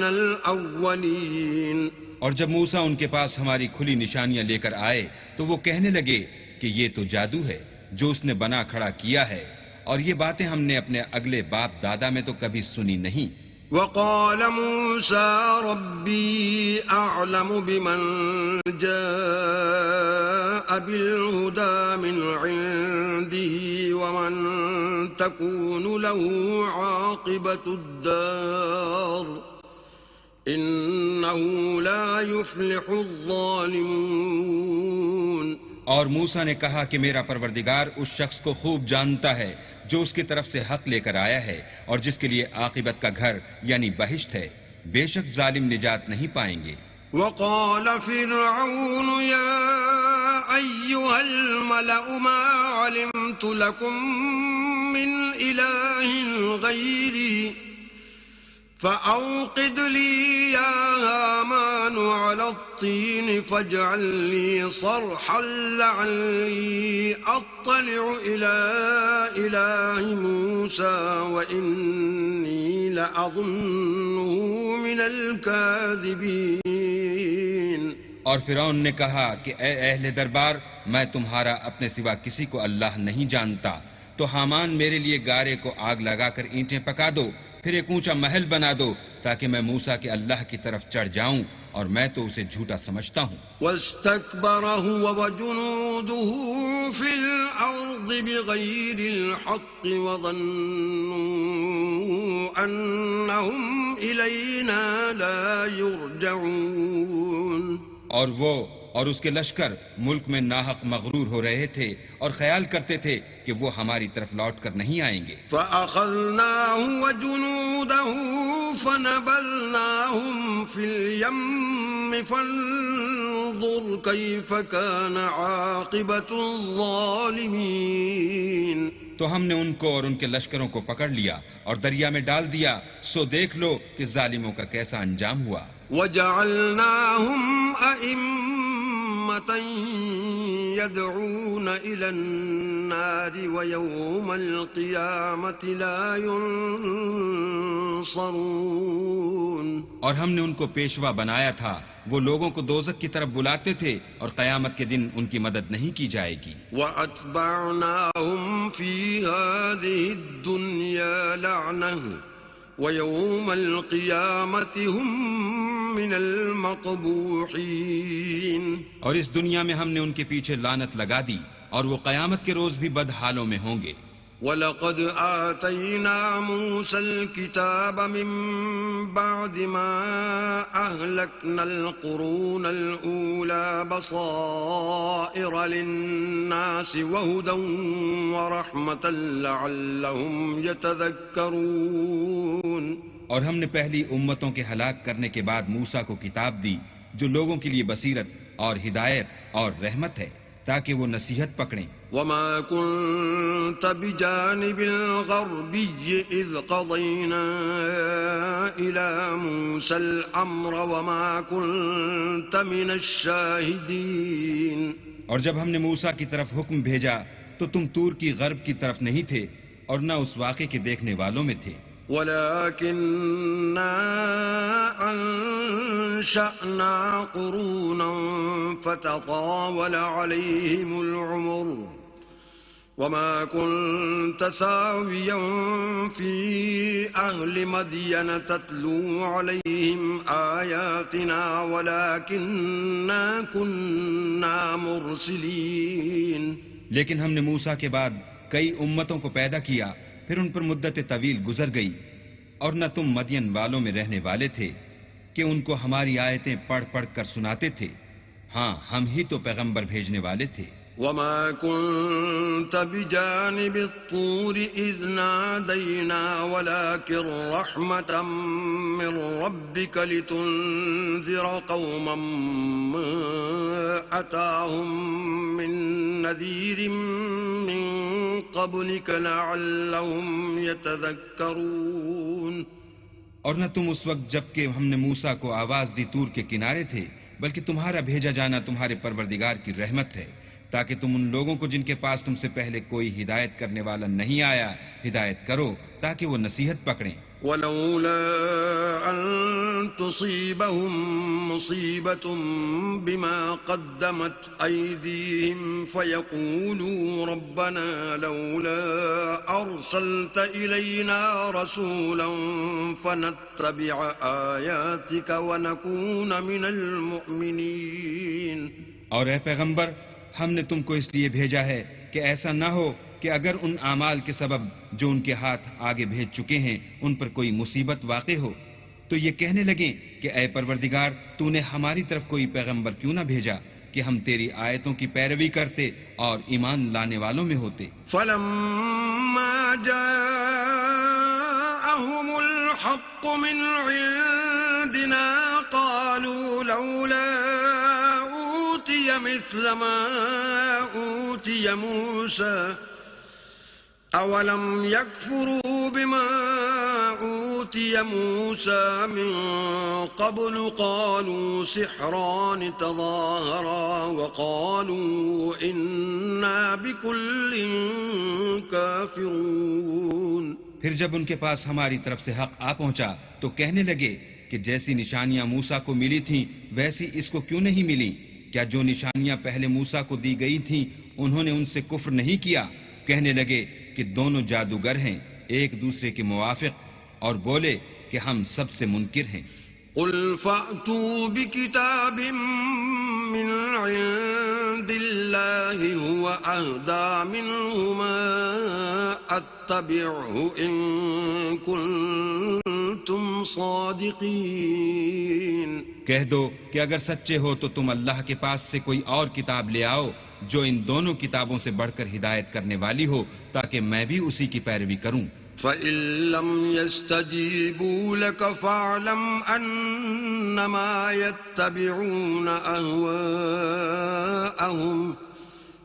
Speaker 1: الأولين۔
Speaker 2: اور جب موسیٰ ان کے پاس ہماری کھلی نشانیاں لے کر آئے تو وہ کہنے لگے کہ یہ تو جادو ہے جو اس نے بنا کھڑا کیا ہے، اور یہ باتیں ہم نے اپنے اگلے باپ دادا میں تو کبھی سنی نہیں۔
Speaker 1: وقال موسى ربي أعلم بمن جاء بالهدى من عنده ومن تكون له عاقبة الدار إنه لا يفلح الظالمون۔
Speaker 2: اور موسیٰ نے کہا کہ میرا پروردگار اس شخص کو خوب جانتا ہے جو اس کی طرف سے حق لے کر آیا ہے اور جس کے لیے عاقبت کا گھر یعنی بہشت ہے، بے شک ظالم نجات نہیں پائیں گے۔
Speaker 1: وقال فرعون يا أيها الملأ ما علمت لكم من إله غيري فأوقد لي يا هامان على الطين فاجعل لي صرحا لعلي أطلع إلى إله موسى وإني لأظنه من الكاذبين۔
Speaker 2: اور فرعون نے کہا کہ اے اہل دربار، میں تمہارا اپنے سوا کسی کو اللہ نہیں جانتا، تو حامان میرے لیے گارے کو آگ لگا کر اینٹیں پکا دو، پھر ایک اونچا محل بنا دو تاکہ میں موسیٰ کے اللہ کی طرف چڑھ جاؤں، اور میں تو اسے جھوٹا سمجھتا ہوں۔
Speaker 1: واستكبر هو وجنوده في الأرض بغير الحق وظنوا أنهم إلينا لا يرجعون.
Speaker 2: اور وہ اور اس کے لشکر ملک میں ناحق مغرور ہو رہے تھے اور خیال کرتے تھے کہ وہ ہماری طرف لوٹ کر نہیں آئیں گے.
Speaker 1: فَأَخَذْنَاهُ وَجُنُودَهُ فَنَبَذْنَاهُمْ فِي الْيَمِّ فَانظُرْ كَيْفَ كَانَ عَاقِبَةُ الظَّالِمِينَ.
Speaker 2: تو ہم نے ان کو اور ان کے لشکروں کو پکڑ لیا اور دریا میں ڈال دیا، سو دیکھ لو کہ ظالموں کا کیسا انجام ہوا.
Speaker 1: وَجَعَلْنَاهُمْ أَئِمَّةً يَدْعُونَ إِلَى النَّارِ وَيَوْمَ الْقِيَامَةِ لَا يُنصَرُونَ.
Speaker 2: اور ہم نے ان کو پیشوا بنایا تھا، وہ لوگوں کو دوزخ کی طرف بلاتے تھے اور قیامت کے دن ان کی مدد نہیں کی جائے گی.
Speaker 1: وَأَتْبَعْنَاهُمْ فِي هَذِهِ الدُّنْيَا لَعْنَةً وَيَوْمَ الْقِيَامَةِ هُمْ مِنَ الْمَقْبُوحِينَ.
Speaker 2: اور اس دنیا میں ہم نے ان کے پیچھے لعنت لگا دی اور وہ قیامت کے روز بھی بدحالوں میں ہوں گے.
Speaker 1: وَلَقَدْ آتَيْنَا مُوسَى الْكِتَابَ مِنْ بَعْدِ مَا أَهْلَكْنَا الْقُرُونَ الْأُولَى بَصَائِرَ لِلنَّاسِ وَهُدًى وَرَحْمَةً لَعَلَّهُمْ يَتَذَكَّرُونَ.
Speaker 2: اور ہم نے پہلی امتوں کے ہلاک کرنے کے بعد موسیٰ کو کتاب دی جو لوگوں کے لیے بصیرت اور ہدایت اور رحمت ہے تاکہ وہ نصیحت پکڑیں.
Speaker 1: وَمَا كُنْتَ بِجَانِبِ الْغَرْبِيِّ إِذْ قَضَيْنَا إِلَى مُوسَى الْأَمْرَ وَمَا كُنْتَ مِنَ الشَّاهِدِينَ.
Speaker 2: اور جب ہم نے موسیٰ کی طرف حکم بھیجا تو تم طور کی غرب کی طرف نہیں تھے اور نہ اس واقعے کے دیکھنے والوں میں تھے.
Speaker 1: وَلَكِنَّا أَنشَأْنَا قُرُونًا فَتَطَاوَلَ عَلَيْهِمُ الْعُمُرُ وَمَا كُنْتَ ثَاوِيًا فِي أَهْلِ مَدْيَنَ تَتْلُو عَلَيْهِمْ آيَاتِنَا وَلَكِنَّا كُنَّا مُرْسِلِينَ.
Speaker 2: لیکن ہم نے موسیٰ کے بعد کئی امتوں کو پیدا کیا، پھر ان پر مدت طویل گزر گئی اور نہ تم مدین والوں میں رہنے والے تھے کہ ان کو ہماری آیتیں پڑھ پڑھ کر سناتے تھے. ہاں ہم ہی تو پیغمبر بھیجنے والے تھے.
Speaker 1: وَمَا كُنْتَ بِجَانِبِ الطُّورِ إِذْ نَادَيْنَا وَلَكِنْ رَحْمَةً مِّن رَّبِّكَ لِتُنذِرَ قَوْمًا مَّا أَتَاهُم مِّن نَّذِيرٍ مِّن قَبْلِكَ لَعَلَّهُمْ يَتَذَكَّرُونَ.
Speaker 2: اور نہ تم اس وقت جب کہ ہم نے موسیٰ کو آواز دی طور کے کنارے تھے، بلکہ تمہارا بھیجا جانا تمہارے پروردگار کی رحمت ہے تاکہ تم ان لوگوں کو جن کے پاس تم سے پہلے کوئی ہدایت کرنے والا نہیں آیا ہدایت کرو تاکہ وہ نصیحت پکڑیں.
Speaker 1: وَلَوْلَا أَن تُصِيبَهُم مُّصِيبَةٌ بِمَا قَدَّمَتْ أَيْدِيهِمْ فَيَقُولُوا رَبَّنَا لَوْلَا أَرْسَلْتَ إِلَيْنَا رَسُولًا فَنَتَّبِعَ آيَاتِكَ وَنَكُونَ مِنَ الْمُؤْمِنِينَ.
Speaker 2: اور اے پیغمبر، ہم نے تم کو اس لیے بھیجا ہے کہ ایسا نہ ہو کہ اگر ان اعمال کے سبب جو ان کے ہاتھ آگے بھیج چکے ہیں ان پر کوئی مصیبت واقع ہو تو یہ کہنے لگیں کہ اے پروردگار تو نے ہماری طرف کوئی پیغمبر کیوں نہ بھیجا کہ ہم تیری آیتوں کی پیروی کرتے اور ایمان لانے والوں میں ہوتے.
Speaker 1: فَلَمَّا جَاءَهُمُ الْحَقُّ مِنْ عِنْدِنَا قَالُوا لَوْلَا أُوتِيَ مِثْلَ مَا أُوتِيَ مُوسَى أَوَلَمْ يَكْفُرُوا بِمَا أُوتِيَ مُوسَى مِنْ قَبْلُ قَالُوا سِحْرَانِ تَظَاهَرَا وَقَالُوا إِنَّا بِكُلٍّ كَافِرُونَ.
Speaker 2: پھر جب ان کے پاس ہماری طرف سے حق آ پہنچا تو کہنے لگے کہ جیسی نشانیاں موسیٰ کو ملی تھیں ویسی اس کو کیوں نہیں ملی؟ کیا جو نشانیاں پہلے موسیٰ کو دی گئی تھیں انہوں نے ان سے کفر نہیں کیا؟ کہنے لگے کہ دونوں جادوگر ہیں ایک دوسرے کے موافق اور بولے کہ ہم سب سے منکر ہیں.
Speaker 1: قُلْ فَأْتُوا بِكِتَابٍ مِّنْ عِندِ اللَّهِ هُوَ أَهْدَىٰ مِنْهُ مَا فاتبعه إن كنتم صادقين.
Speaker 2: کہہ دو کہ اگر سچے ہو تو تم اللہ کے پاس سے کوئی اور کتاب لے آؤ جو ان دونوں کتابوں سے بڑھ کر ہدایت کرنے والی ہو تاکہ میں بھی اسی کی پیروی کروں.
Speaker 1: فَإِن لَّمْ يَسْتَجِيبُوا لَكَ فَاعْلَمْ أَنَّمَا يَتَّبِعُونَ أَهْوَاءَهُمْ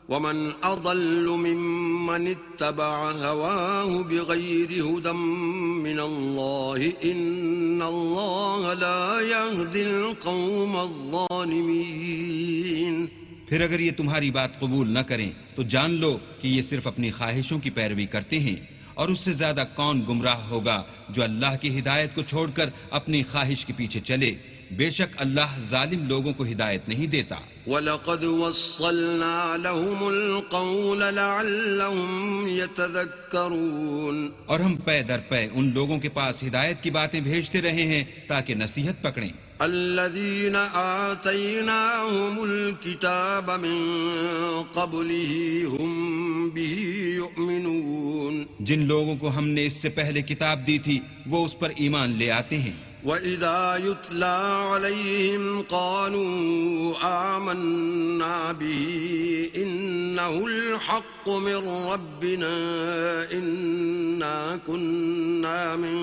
Speaker 1: وَمَنْ أَضَلُّ مِمَّنِ اتَّبَعَ هَوَاهُ بِغَيْرِ هُدًى مِّنَ اللَّهِ إِنَّ اللَّهَ لَا يَهْدِي الْقَوْمَ الظَّالِمِينَ.
Speaker 2: پھر اگر یہ تمہاری بات قبول نہ کریں تو جان لو کہ یہ صرف اپنی خواہشوں کی پیروی کرتے ہیں، اور اس سے زیادہ کون گمراہ ہوگا جو اللہ کی ہدایت کو چھوڑ کر اپنی خواہش کے پیچھے چلے. بے شک اللہ ظالم لوگوں کو ہدایت نہیں دیتا.
Speaker 1: وَلَقَدْ وَصَّلْنَا لَهُمُ الْقَوْلَ لَعَلَّهُمْ يَتَذَكَّرُونَ.
Speaker 2: اور ہم پے در پے ان لوگوں کے پاس ہدایت کی باتیں بھیجتے رہے ہیں تاکہ نصیحت پکڑیں.
Speaker 1: الَّذِينَ آتَيْنَاهُمُ الْكِتَابَ مِنْ قَبْلِهِ هُمْ بِهِ يُؤْمِنُونَ.
Speaker 2: جن لوگوں کو ہم نے اس سے پہلے کتاب دی تھی وہ اس پر ایمان لے آتے ہیں.
Speaker 1: وَإِذَا يُتْلَى عَلَيْهِمْ قَالُوا آمَنَّا بِهِ إِنَّهُ الْحَقُّ مِنْ رَبِّنَا إِنَّا كُنَّا مِنْ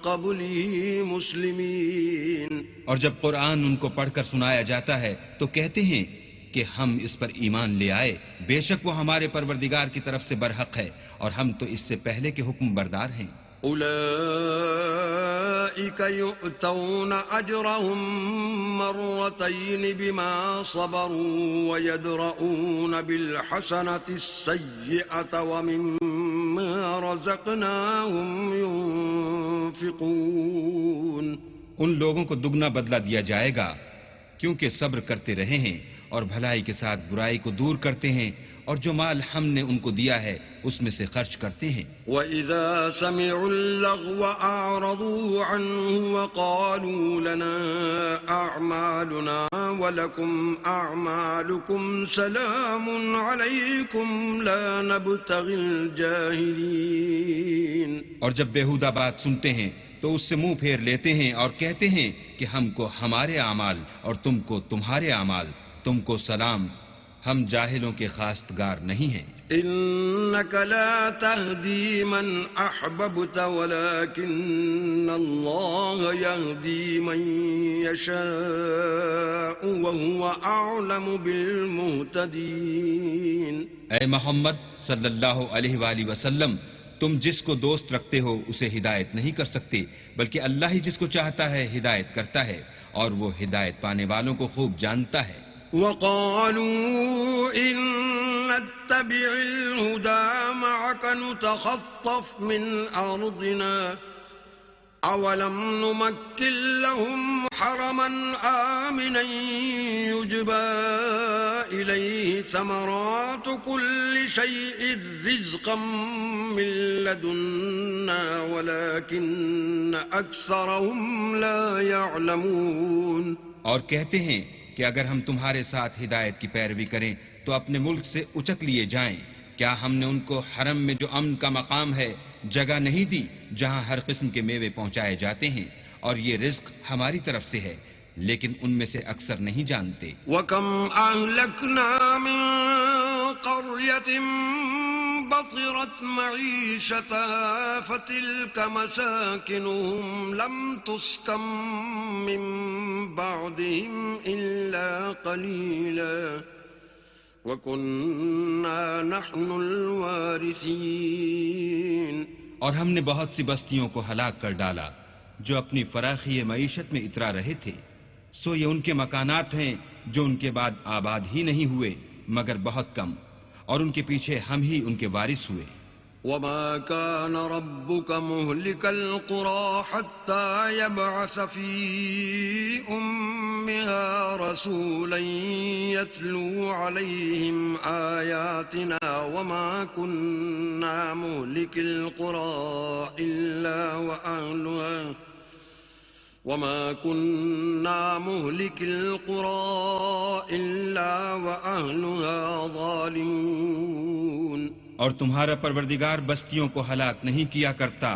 Speaker 1: قَبْلِهِ مُسْلِمِينَ.
Speaker 2: اور جب قرآن ان کو پڑھ کر سنایا جاتا ہے تو کہتے ہیں کہ ہم اس پر ایمان لے آئے، بے شک وہ ہمارے پروردگار کی طرف سے برحق ہے اور ہم تو اس سے پہلے کے حکم بردار ہیں.
Speaker 1: أولئك يؤتون أجرهم مرتين بما صبروا ويدرؤون بالحسنة السيئة ومما رزقناهم ينفقون.
Speaker 2: ان لوگوں کو دگنا بدلہ دیا جائے گا کیونکہ صبر کرتے رہے ہیں اور بھلائی کے ساتھ برائی کو دور کرتے ہیں اور جو مال ہم نے ان کو دیا ہے اس میں سے خرچ کرتے ہیں.
Speaker 1: وَإِذَا سَمِعُوا اللَّغْوَ أَعْرَضُوا عَنْهُ وَقَالُوا لَنَا أَعْمَالُنَا وَلَكُمْ أَعْمَالُكُمْ سَلَامٌ عَلَيْكُمْ لَا نَبْتَغِي الْجَاهِلِينَ.
Speaker 2: اور جب بیہودہ بات سنتے ہیں تو اس سے منہ پھیر لیتے ہیں اور کہتے ہیں کہ ہم کو ہمارے اعمال اور تم کو تمہارے اعمال، تم کو سلام، ہم جاہلوں کے خواستگار نہیں ہیں.
Speaker 1: إِنَّكَ لَا تَهْدِي مَنْ أَحْبَبْتَ وَلَكِنَّ اللَّهَ يَهْدِي مَنْ يَشَاءُ وَهُوَ أَعْلَمُ بِالْمُهْتَدِينَ.
Speaker 2: اے محمد صلی اللہ علیہ وآلہ وسلم، تم جس کو دوست رکھتے ہو اسے ہدایت نہیں کر سکتے، بلکہ اللہ ہی جس کو چاہتا ہے ہدایت کرتا ہے اور وہ ہدایت پانے والوں کو خوب جانتا ہے.
Speaker 1: وَقَالُوا إِن نَّتَّبِعِ الْهُدَىٰ مَعَكَ نُتَخَطَّفْ مِنْ أَرْضِنَا أَوَلَمْ نُمَكِّن لَّهُمْ حَرَمًا آمِنًا يُجْبَىٰ إِلَيْهِ ثَمَرَاتُ كُلِّ شَيْءٍ رِّزْقًا مِّن لَّدُنَّا وَلَٰكِنَّ أَكْثَرَهُمْ لَا يَعْلَمُونَ.
Speaker 2: اور کہتے ہیں کہ اگر ہم تمہارے ساتھ ہدایت کی پیروی کریں تو اپنے ملک سے اچک لیے جائیں. کیا ہم نے ان کو حرم میں جو امن کا مقام ہے جگہ نہیں دی جہاں ہر قسم کے میوے پہنچائے جاتے ہیں، اور یہ رزق ہماری طرف سے ہے، لیکن ان میں سے اکثر نہیں جانتے.
Speaker 1: وَكَمْ أَهْلَكْنَا مِن قَرْيَةٍ بَطِرَتْ مَعِيشَتَهَا فَتِلْكَ مَسَاكِنُهُمْ لَمْ تُسْكَن مِّن بَعْدِهِمْ إِلَّا قَلِيلًا وَكُنَّا نَحْنُ الْوَارِثِينَ.
Speaker 2: اور ہم نے بہت سی بستیوں کو ہلاک کر ڈالا جو اپنی فراخی معیشت میں اترا رہے تھے، سو یہ ان کے مکانات ہیں جو ان کے بعد آباد ہی نہیں ہوئے مگر بہت کم، اور ان کے پیچھے ہم ہی ان کے وارث ہوئے.
Speaker 1: وَمَا كَانَ رَبُّكَ مُهْلِكَ الْقُرَىٰ حَتَّىٰ يَبْعَثَ فِي أُمِّهَا رَسُولًا يَتْلُو عَلَيْهِمْ آيَاتِنَا وَمَا كُنَّا مُهْلِكِ الْقُرَىٰ إِلَّا وَأَهْلُهَا ظَالِمُونَ.
Speaker 2: اور تمہارا پروردگار بستیوں کو ہلاک نہیں کیا کرتا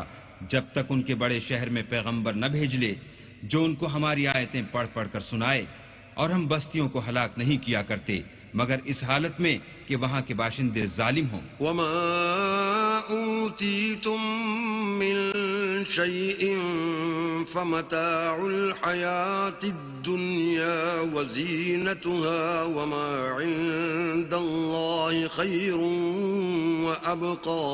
Speaker 2: جب تک ان کے بڑے شہر میں پیغمبر نہ بھیج لے جو ان کو ہماری آیتیں پڑھ پڑھ کر سنائے، اور ہم بستیوں کو ہلاک نہیں کیا کرتے مگر اس حالت میں کہ وہاں کے باشندے ظالم ہوں۔
Speaker 1: وما أوتيتم من شيء فمتاع الحياة الدنيا وزينتها وما عند الله خير وأبقى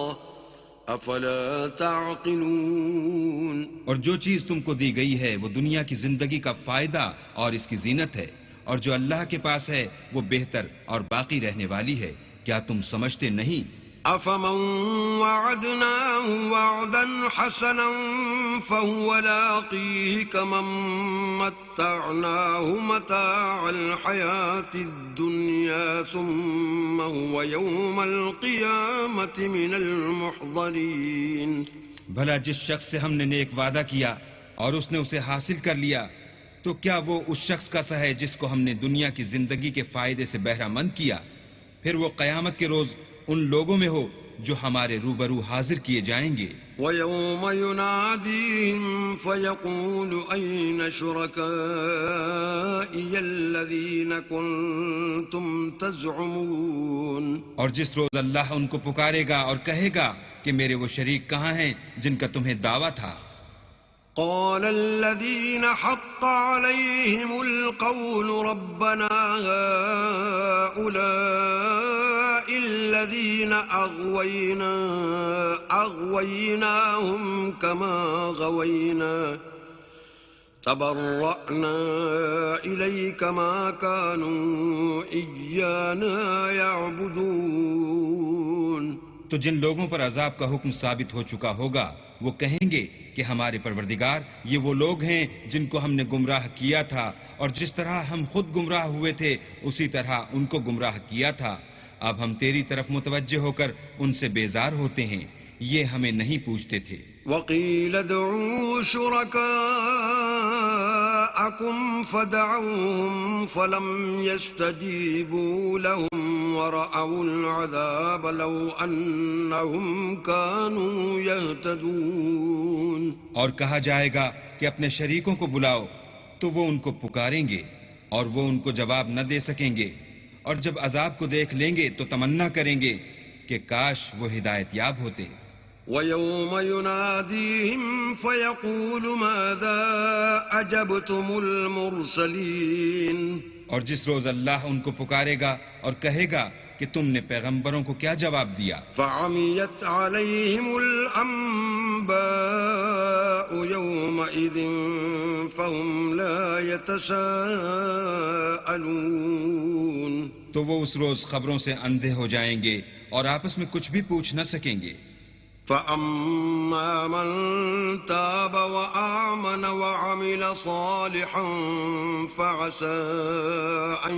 Speaker 1: افلا تعقلون۔
Speaker 2: اور جو چیز تم کو دی گئی ہے وہ دنیا کی زندگی کا فائدہ اور اس کی زینت ہے، اور جو اللہ کے پاس ہے وہ بہتر اور باقی رہنے والی ہے، کیا تم سمجھتے نہیں؟
Speaker 1: افمن وعدناه وعدا حسنا فهو لاقيه كمن متعناه متاع الحياة الدنيا ثم هو يوم القيامة من المحضرين۔
Speaker 2: بھلا جس شخص سے ہم نے نیک وعدہ کیا اور اس نے اسے حاصل کر لیا تو کیا وہ اس شخص کا سا ہے جس کو ہم نے دنیا کی زندگی کے فائدے سے بہرہ مند کیا، پھر وہ قیامت کے روز ان لوگوں میں ہو جو ہمارے روبرو حاضر کیے جائیں گے۔
Speaker 1: وَيَوْمَ يُنَادِيهِمْ فَيَقُولُ أَيْنَ شُرَكَائِيَ الَّذِينَ كُنتُمْ تَزْعُمُونَ،
Speaker 2: اور جس روز اللہ ان کو پکارے گا اور کہے گا کہ میرے وہ شریک کہاں ہیں جن کا تمہیں دعویٰ تھا۔
Speaker 1: قال الذين حق عليهم القول ربنا هؤلاء الذين أغويناهم كما غوينا تبرأنا إليك ما كانوا إيانا يعبدون۔
Speaker 2: تو جن لوگوں پر عذاب کا حکم ثابت ہو چکا ہوگا وہ کہیں گے کہ ہمارے پروردگار یہ وہ لوگ ہیں جن کو ہم نے گمراہ کیا تھا، اور جس طرح ہم خود گمراہ ہوئے تھے اسی طرح ان کو گمراہ کیا تھا۔ اب ہم تیری طرف متوجہ ہو کر ان سے بیزار ہوتے ہیں، یہ ہمیں نہیں پوچھتے تھے۔
Speaker 1: وَقِيلَ ادْعُوا شُرَكَاءَكُمْ فَدَعَوْهُمْ فَلَمْ يَسْتَجِيبُوا لَهُمْ وَرَأَوُا الْعَذَابَ لَوْ أَنَّهُمْ كَانُوا يَهْتَدُونَ۔
Speaker 2: اور کہا جائے گا کہ اپنے شریکوں کو بلاؤ تو وہ ان کو پکاریں گے اور وہ ان کو جواب نہ دے سکیں گے، اور جب عذاب کو دیکھ لیں گے تو تمنا کریں گے کہ کاش وہ ہدایت یاب ہوتے۔
Speaker 1: وَيَوْمَ يُنَادِيهِمْ فَيَقُولُ مَاذَا أَجَبْتُمُ الْمُرْسَلِينَ،
Speaker 2: اور جس روز اللہ ان کو پکارے گا اور کہے گا کہ تم نے پیغمبروں کو کیا جواب دیا۔
Speaker 1: فَعَمِيَتْ عَلَيْهِمُ الْأَنبَاءُ يَوْمَئِذٍ فَهُمْ لَا يَتَسَاءَلُونَ،
Speaker 2: تو وہ اس روز خبروں سے اندھے ہو جائیں گے اور آپس میں کچھ بھی پوچھ نہ سکیں گے۔
Speaker 1: فَأَمَّا مَن تَابَ وَآمَنَ وَعَمِلَ صَالِحًا فَعَسَىٰ أَن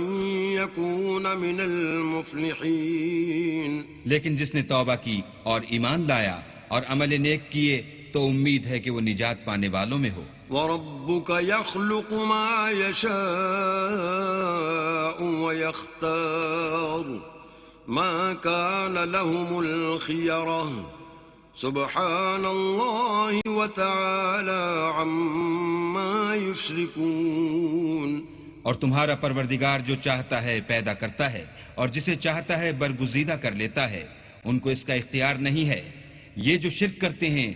Speaker 1: يَكُونَ مِنَ الْمُفْلِحِينَ،
Speaker 2: لیکن جس نے توبہ کی اور ایمان لایا اور عمل نیک کیے تو امید ہے کہ وہ نجات پانے والوں میں ہو۔
Speaker 1: وَرَبُّكَ يَخْلُقُ مَا يَشَاءُ وَيَخْتَارُ مَا كَانَ لَهُمُ الْخِيَرَةُ سُبْحَانَ اللَّهِ وَتَعَالَى عَمَّا يُشْرِكُونَ۔
Speaker 2: اور تمہارا پروردگار جو چاہتا ہے پیدا کرتا ہے اور جسے چاہتا ہے برگزیدہ کر لیتا ہے، ان کو اس کا اختیار نہیں ہے۔ یہ جو شرک کرتے ہیں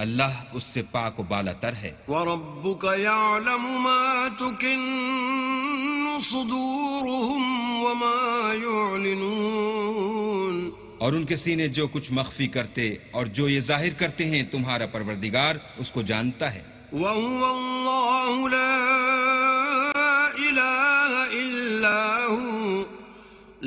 Speaker 2: اللہ اس سے پاک و بالا تر ہے۔
Speaker 1: وَرَبُّكَ يَعْلَمُ مَا تُكِنُّ صُدُورُهُمْ وَمَا يُعْلِنُونَ،
Speaker 2: اور ان کے سینے جو کچھ مخفی کرتے اور جو یہ ظاہر کرتے ہیں تمہارا پروردگار اس کو جانتا ہے۔
Speaker 1: وَهُوَ اللَّهُ لَا إِلَٰهَ إِلَّا هُوَ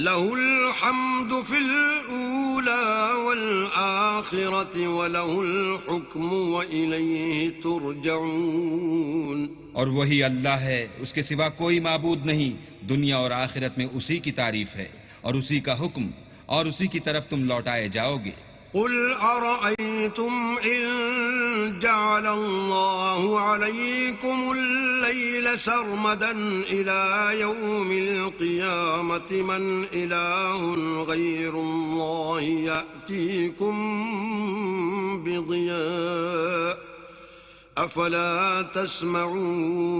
Speaker 1: لَهُ الْحَمْدُ فِي الْأُولَىٰ وَالْآخِرَةِ وَلَهُ الْحُكْمُ وَإِلَيْهِ تُرْجَعُونَ۔
Speaker 2: اور وہی اللہ ہے، اس کے سوا کوئی معبود نہیں، دنیا اور آخرت میں اسی کی تعریف ہے اور اسی کا حکم، اور اسی کی طرف تم لوٹائے جاؤ گے۔
Speaker 1: قُلْ أَرَأَيْتُمْ إِن جَعَلَ اللَّهُ عَلَيْكُمُ اللَّيْلَ الليل سرمدا إلى يوم القيامة من إله غير الله يأتيكم بضياء أفلا تسمعون.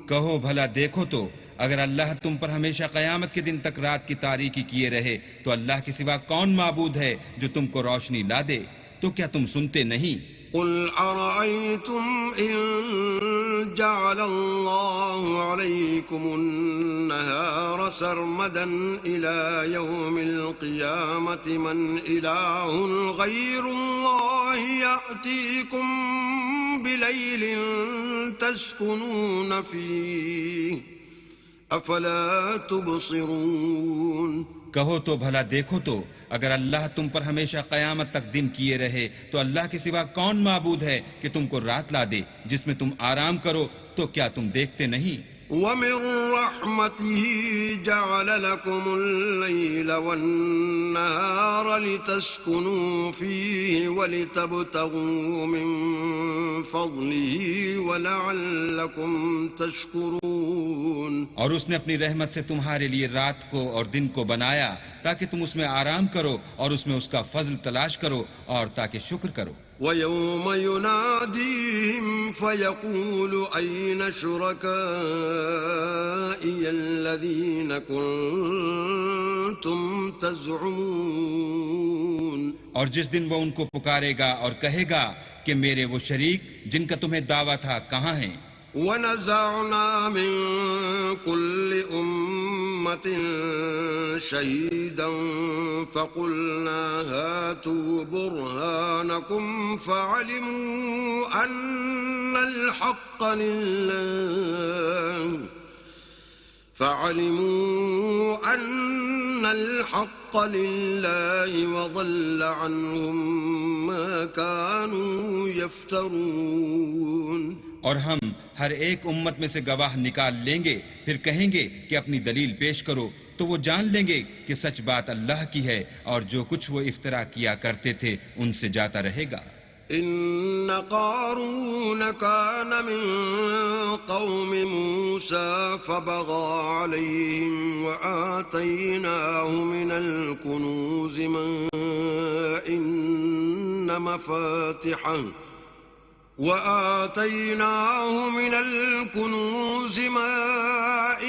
Speaker 2: کہو بھلا دیکھو تو اگر اللہ تم پر ہمیشہ قیامت کے دن تک رات کی تاریکی کیے رہے تو اللہ کے سوا کون معبود ہے جو تم کو روشنی لا دے؟ تو کیا تم سنتے نہیں؟
Speaker 1: قل أرأيتم إن جعل الله عليكم النهار سرمدا إلى يوم القيامة من إله غير الله يأتيكم بليل تسكنون فيه أفلا تبصرون.
Speaker 2: کہو تو بھلا دیکھو تو اگر اللہ تم پر ہمیشہ قیامت تک دن کیے رہے تو اللہ کے سوا کون معبود ہے کہ تم کو رات لا دے جس میں تم آرام کرو؟ تو کیا تم دیکھتے نہیں؟
Speaker 1: وَمِن رَحْمَتِهِ جَعَلَ لَكُمُ اللَّيْلَ وَالنَّهَارَ لِتَسْكُنُوا فِيهِ وَلِتَبْتَغُوا مِن فَضْلِهِ وَلَعَلَّكُمْ تَشْكُرُونَ.
Speaker 2: اور اس نے اپنی رحمت سے تمہارے لیے رات کو اور دن کو بنایا تاکہ تم اس میں آرام کرو اور اس میں اس کا فضل تلاش کرو اور تاکہ شکر کرو.
Speaker 1: وَيَوْمَ يُنَادِيهِمْ فَيَقُولُ أَيْنَ شُرَكَائِيَ الَّذِينَ كُنتُمْ تَزْعُمُونَ.
Speaker 2: اور جس دن وہ ان کو پکارے گا اور کہے گا کہ میرے وہ شریک جن کا تمہیں دعویٰ تھا کہاں ہیں؟
Speaker 1: وَنَزَعْنَا مِن كُلِّ أُمَّةٍ شَهِيدًا فَقُلْنَا هَاتُوا بُرْهَانَكُمْ فَعَلِمُوا أَنَّ الْحَقَّ لِلَّهِ وَضَلَّ عَنْهُمْ مَا كَانُوا يَفْتَرُونَ.
Speaker 2: اور ہم ہر ایک امت میں سے گواہ نکال لیں گے، پھر کہیں گے کہ اپنی دلیل پیش کرو، تو وہ جان لیں گے کہ سچ بات اللہ کی ہے اور جو کچھ وہ افترا کیا کرتے تھے ان سے جاتا رہے گا.
Speaker 1: إن قارون كان من قوم موسى فبغى عليهم وآتيناه من الكنوز ما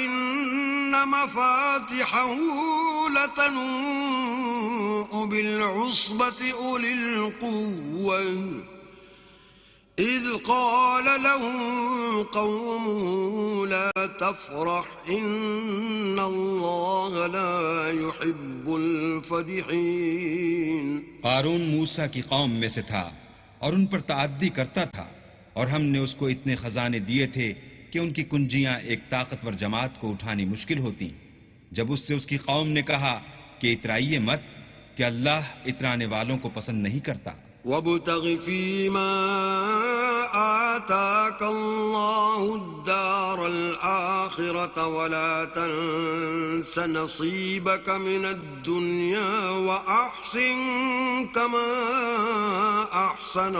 Speaker 1: إن مفاتحه لتنوء بالعصبة أولي القوة إذ قال له قومه لا تفرح إن الله لا يحب الفرحين.
Speaker 2: قارون موسیٰ کی قوم میں سے تھا اور ان پر تعدی کرتا تھا، اور ہم نے اس کو اتنے خزانے دیے تھے کہ ان کی کنجیاں ایک طاقتور جماعت کو اٹھانی مشکل ہوتی. جب اس سے اس کی قوم نے کہا کہ اترائیے مت کہ اللہ اترانے والوں کو پسند نہیں کرتا.
Speaker 1: وَابْتَغِ فِيمَا آتَاكَ اللَّهُ الدَّارَ الْآخِرَةَ وَلَا تَنْسَ نَصِيبَكَ مِنَ الدُّنْيَا وَأَحْسِنْ كَمَا أَحْسَنَ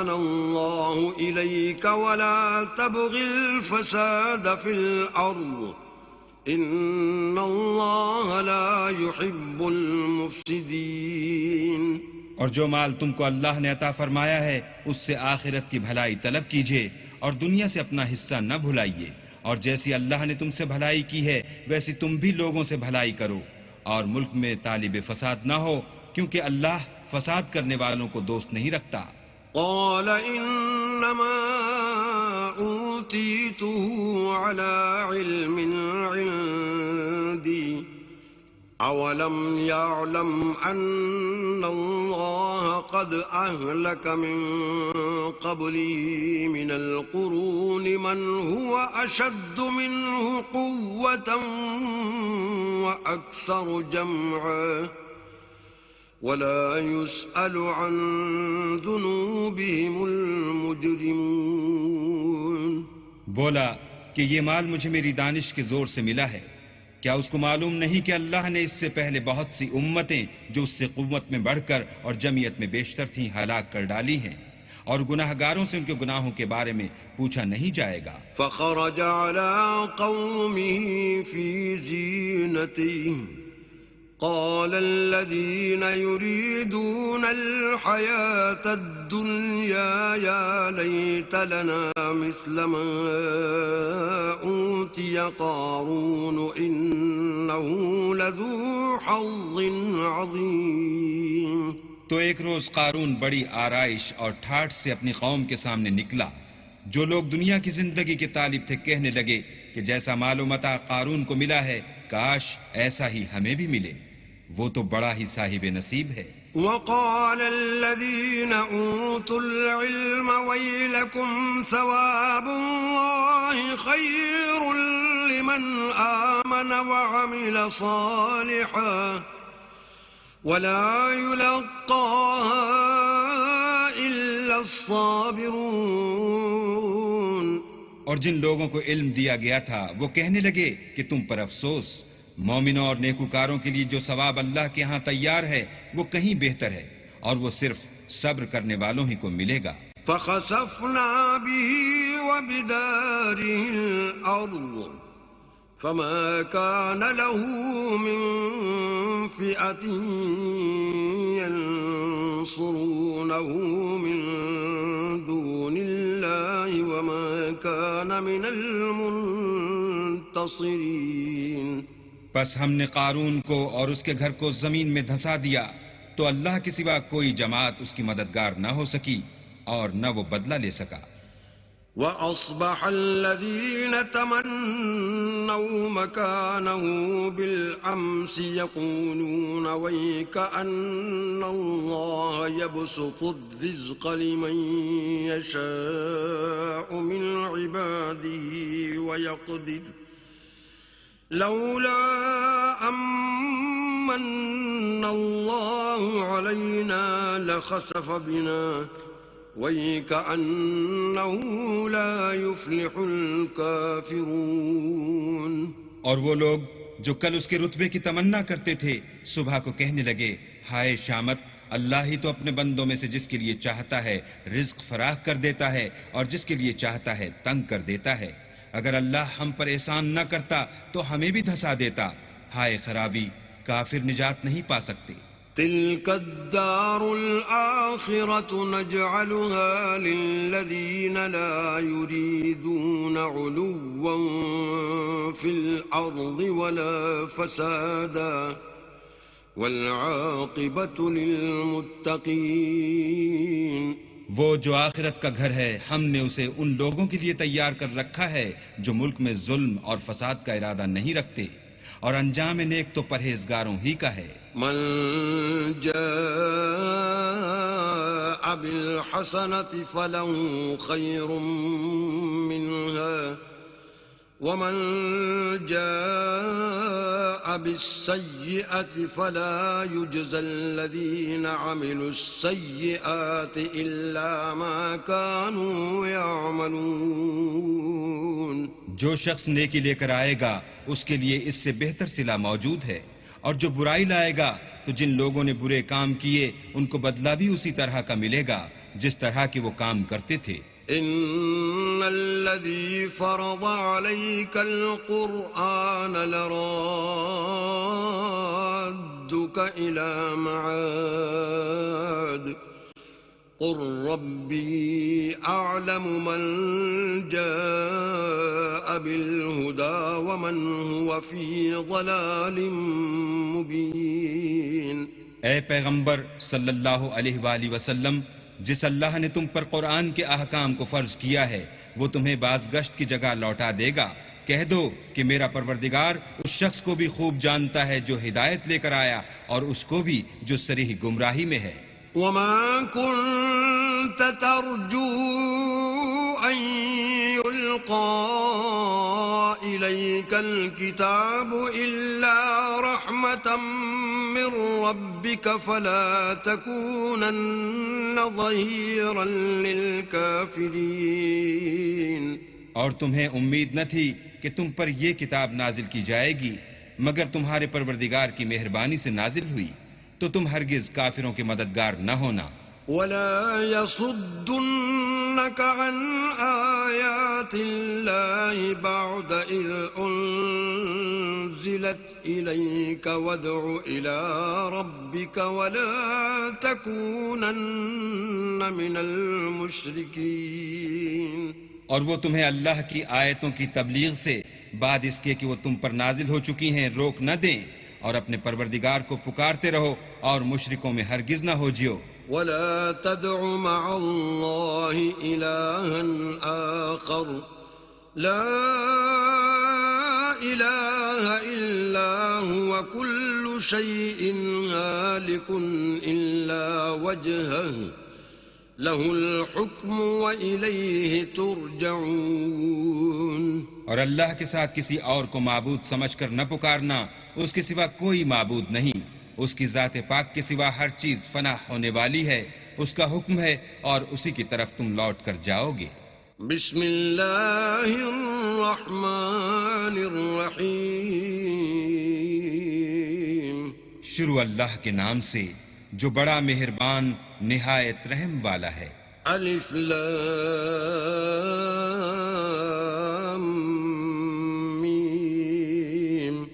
Speaker 1: اللَّهُ إِلَيْكَ وَلَا تَبْغِ الْفَسَادَ فِي الْأَرْضِ إِنَّ اللَّهَ لَا يُحِبُّ الْمُفْسِدِينَ.
Speaker 2: اور جو مال تم کو اللہ نے عطا فرمایا ہے اس سے آخرت کی بھلائی طلب کیجیے اور دنیا سے اپنا حصہ نہ بھلائیے، اور جیسی اللہ نے تم سے بھلائی کی ہے ویسی تم بھی لوگوں سے بھلائی کرو، اور ملک میں طالب فساد نہ ہو کیونکہ اللہ فساد کرنے والوں کو دوست نہیں رکھتا.
Speaker 1: قال انما اوتیته على علم عندي اولم يعلم ان الله قد اهلك من قبله من القرون من هو اشد منه قوة واكثر جمعا ولا يسأل عن ذنوبهم المجرمون.
Speaker 2: بولا کہ یہ مال مجھے میری دانش کے زور سے ملا ہے. کیا اس کو معلوم نہیں کہ اللہ نے اس سے پہلے بہت سی امتیں جو اس سے قوت میں بڑھ کر اور جمعیت میں بیشتر تھیں ہلاک کر ڈالی ہیں، اور گناہگاروں سے ان کے گناہوں کے بارے میں پوچھا نہیں جائے گا۔
Speaker 1: فخرج على قومه في زينته قال الذين يريدون الحياة الدنيا يا ليت لنا مثل ما أوتي قارون إنه لذو حظ عظيم۔
Speaker 2: تو ایک روز قارون بڑی آرائش اور ٹھاٹھ سے اپنی قوم کے سامنے نکلا۔ جو لوگ دنیا کی زندگی کے طالب تھے کہنے لگے کہ جیسا مال و متاع قارون کو ملا ہے کاش ایسا ہی ہمیں بھی ملے، وہ تو بڑا ہی صاحب نصیب ہے۔
Speaker 1: وقال الذين أوتوا العلم ويلكم ثواب الله خير لمن آمن وعمل صالحا ولا يلقاها إلا الصابرون۔
Speaker 2: اور جن لوگوں کو علم دیا گیا تھا وہ کہنے لگے کہ تم پر افسوس، مومنوں اور نیکوکاروں کے لیے جو ثواب اللہ کے ہاں تیار ہے وہ کہیں بہتر ہے، اور وہ صرف صبر کرنے والوں ہی کو ملے گا۔
Speaker 1: فخسفنا به وبداره الأرض فما كان له من فئة ينصرونه من دون الله وما كان من المنتصرين۔
Speaker 2: بس ہم نے قارون کو اور اس کے گھر کو زمین میں دھنسا دیا تو اللہ کے سوا کوئی جماعت اس کی مددگار نہ ہو سکی اور نہ وہ بدلہ لے سکا۔
Speaker 1: وَأَصْبَحَ الَّذِينَ تَمَنَّوْا مَكَانَهُ بِالْأَمْسِ يَقُولُونَ وَيْكَأَنَّ اللَّهَ يَبْسُطُ الرِّزْقَ لِمَن يَشَاءُ مِنْ عِبَادِهِ وَيَقْدِرُ لولا أمن الله علينا لخسف بنا وَيْكَأَنَّهُ لَا يُفْلِحُ الْكَافِرُونَ۔
Speaker 2: اور وہ لوگ جو کل اس کے رتبے کی تمنا کرتے تھے صبح کو کہنے لگے ہائے شامت، اللہ ہی تو اپنے بندوں میں سے جس کے لیے چاہتا ہے رزق فراخ کر دیتا ہے اور جس کے لیے چاہتا ہے تنگ کر دیتا ہے۔ اگر اللہ ہم پر احسان نہ کرتا تو ہمیں بھی دھسا دیتا۔ ہائے خرابی، کافر نجات نہیں پا سکتے۔
Speaker 1: تلك الدار الآخرة نجعلها للذين لا يريدون علوا في الأرض ولا فسادا والعاقبة للمتقين۔
Speaker 2: وہ جو آخرت کا گھر ہے ہم نے اسے ان لوگوں کے لیے تیار کر رکھا ہے جو ملک میں ظلم اور فساد کا ارادہ نہیں رکھتے، اور انجام نیک تو پرہیزگاروں ہی کا ہے۔
Speaker 1: من جاء بالحسنة فله خير منها ومن جاء بالسيئة فلا يجزى الذين عملوا السيئات إلا ما كانوا يعملون۔
Speaker 2: جو شخص نیکی لے کر آئے گا اس کے لیے اس سے بہتر صلہ موجود ہے، اور جو برائی لائے گا تو جن لوگوں نے برے کام کیے ان کو بدلہ بھی اسی طرح کا ملے گا جس طرح کے وہ کام کرتے تھے۔
Speaker 1: ان الذي فرض عليك القرآن لرادك الى معاد قل ربي اعلم من جاء بالهدى ومن هو في ضلال مبين۔
Speaker 2: اے پیغمبر صلی اللہ علیہ وآلہ وسلم، جس اللہ نے تم پر قرآن کے احکام کو فرض کیا ہے وہ تمہیں بازگشت کی جگہ لوٹا دے گا۔ کہہ دو کہ میرا پروردگار اس شخص کو بھی خوب جانتا ہے جو ہدایت لے کر آیا اور اس کو بھی جو صریح گمراہی میں ہے۔
Speaker 1: وما كنت ترجو أن يلقى إليك الكتاب إلا رحمة من ربك فلا تكونن ظهيرا للكافرين۔
Speaker 2: اور تمہیں امید نہ تھی کہ تم پر یہ کتاب نازل کی جائے گی مگر تمہارے پروردگار کی مہربانی سے نازل ہوئی، تو تم ہرگز کافروں کے مددگار نہ ہونا۔
Speaker 1: ولا يصدنك عن آيات الله بعد إذ أنزلت إليك وادع إلى ربك ولا تكونن من المشركين۔
Speaker 2: اور وہ تمہیں اللہ کی آیتوں کی تبلیغ سے بعد اس کے کہ وہ تم پر نازل ہو چکی ہیں روک نہ دیں، اور اپنے پروردگار کو پکارتے رہو اور مشرکوں میں ہرگز نہ ہو جیو۔
Speaker 1: ولا تدع مع الله إلها آخر لا إله إلا هو كل شيء هالك إلا وجهه له الحكم وإليه ترجعون۔
Speaker 2: اور اللہ کے ساتھ کسی اور کو معبود سمجھ کر نہ پکارنا، اس کے سوا کوئی معبود نہیں، اس کی ذات پاک کے سوا ہر چیز فنا ہونے والی ہے، اس کا حکم ہے اور اسی کی طرف تم لوٹ کر جاؤ گے۔
Speaker 1: بسم اللہ الرحمن الرحیم۔
Speaker 2: شروع اللہ کے نام سے جو بڑا مہربان نہایت رحم والا ہے۔
Speaker 1: الف لام میم۔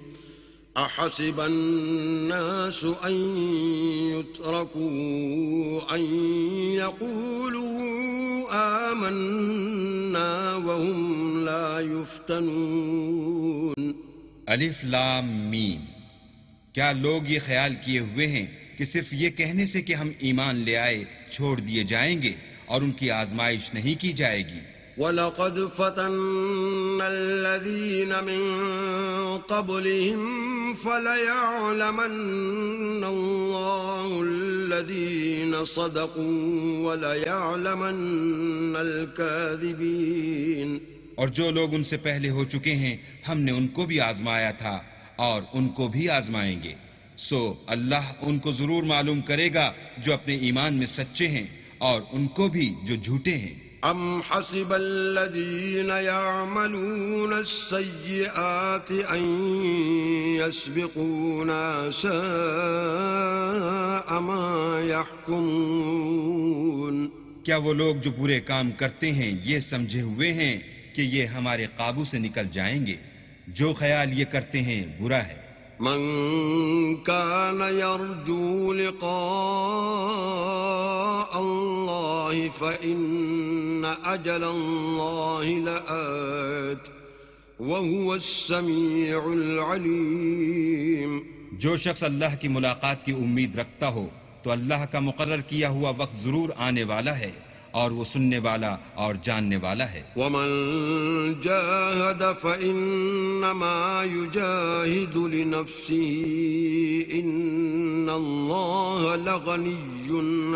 Speaker 1: احسب الناس ان يتركوا ان يقولوا آمنا وهم لا يفتنون۔
Speaker 2: الف لام میم۔ کیا لوگ یہ خیال کیے ہوئے ہیں کہ صرف یہ کہنے سے کہ ہم ایمان لے آئے چھوڑ دیے جائیں گے اور ان کی آزمائش نہیں کی جائے گی؟
Speaker 1: وَلَقَدْ فَتَنَّا الَّذِينَ مِن قَبْلِهِمْ فَلَيَعْلَمَنَّ اللَّهُ الَّذِينَ صَدَقُوا وَلَيَعْلَمَنَّ الْكَاذِبِينَ۔
Speaker 2: اور جو لوگ ان سے پہلے ہو چکے ہیں ہم نے ان کو بھی آزمایا تھا اور ان کو بھی آزمائیں گے، سو اللہ ان کو ضرور معلوم کرے گا جو اپنے ایمان میں سچے ہیں اور ان کو بھی جو جھوٹے ہیں۔
Speaker 1: ام حسب الذين يعملون السيئات ان يسبقونا ساء ما يحكمون۔
Speaker 2: کیا وہ لوگ جو برے کام کرتے ہیں یہ سمجھے ہوئے ہیں کہ یہ ہمارے قابو سے نکل جائیں گے؟ جو خیال یہ کرتے ہیں برا ہے۔
Speaker 1: من كان يرجو لقاء الله فإن أجل الله لآت وهو السميع العليم۔
Speaker 2: جو شخص اللہ کی ملاقات کی امید رکھتا ہو تو اللہ کا مقرر کیا ہوا وقت ضرور آنے والا ہے اور وہ سننے والا اور جاننے والا ہے۔
Speaker 1: ومن جاهد فإنما يجاهد لنفسه إن الله لغني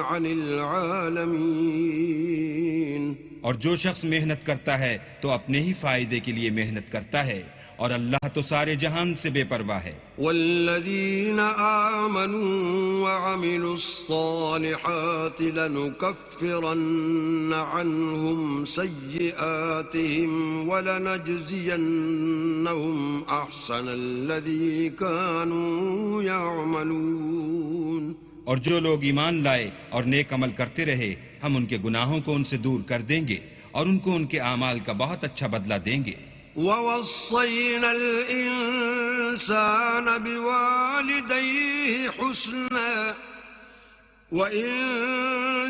Speaker 1: عن العالمين۔
Speaker 2: اور جو شخص محنت کرتا ہے تو اپنے ہی فائدے کے لیے محنت کرتا ہے اور اللہ تو سارے جہان سے بے پرواہ ہے۔
Speaker 1: والذین آمنوا وعملوا الصالحات لنكفرن عنهم سیئاتهم ولنجزینهم احسن الذی كانوا يعملون۔
Speaker 2: اور جو لوگ ایمان لائے اور نیک عمل کرتے رہے ہم ان کے گناہوں کو ان سے دور کر دیں گے اور ان کو ان کے اعمال کا بہت اچھا بدلہ دیں گے۔
Speaker 1: وَوَصَّيْنَا الْإِنسَانَ بِوَالِدَيْهِ حُسْنًا وَإِن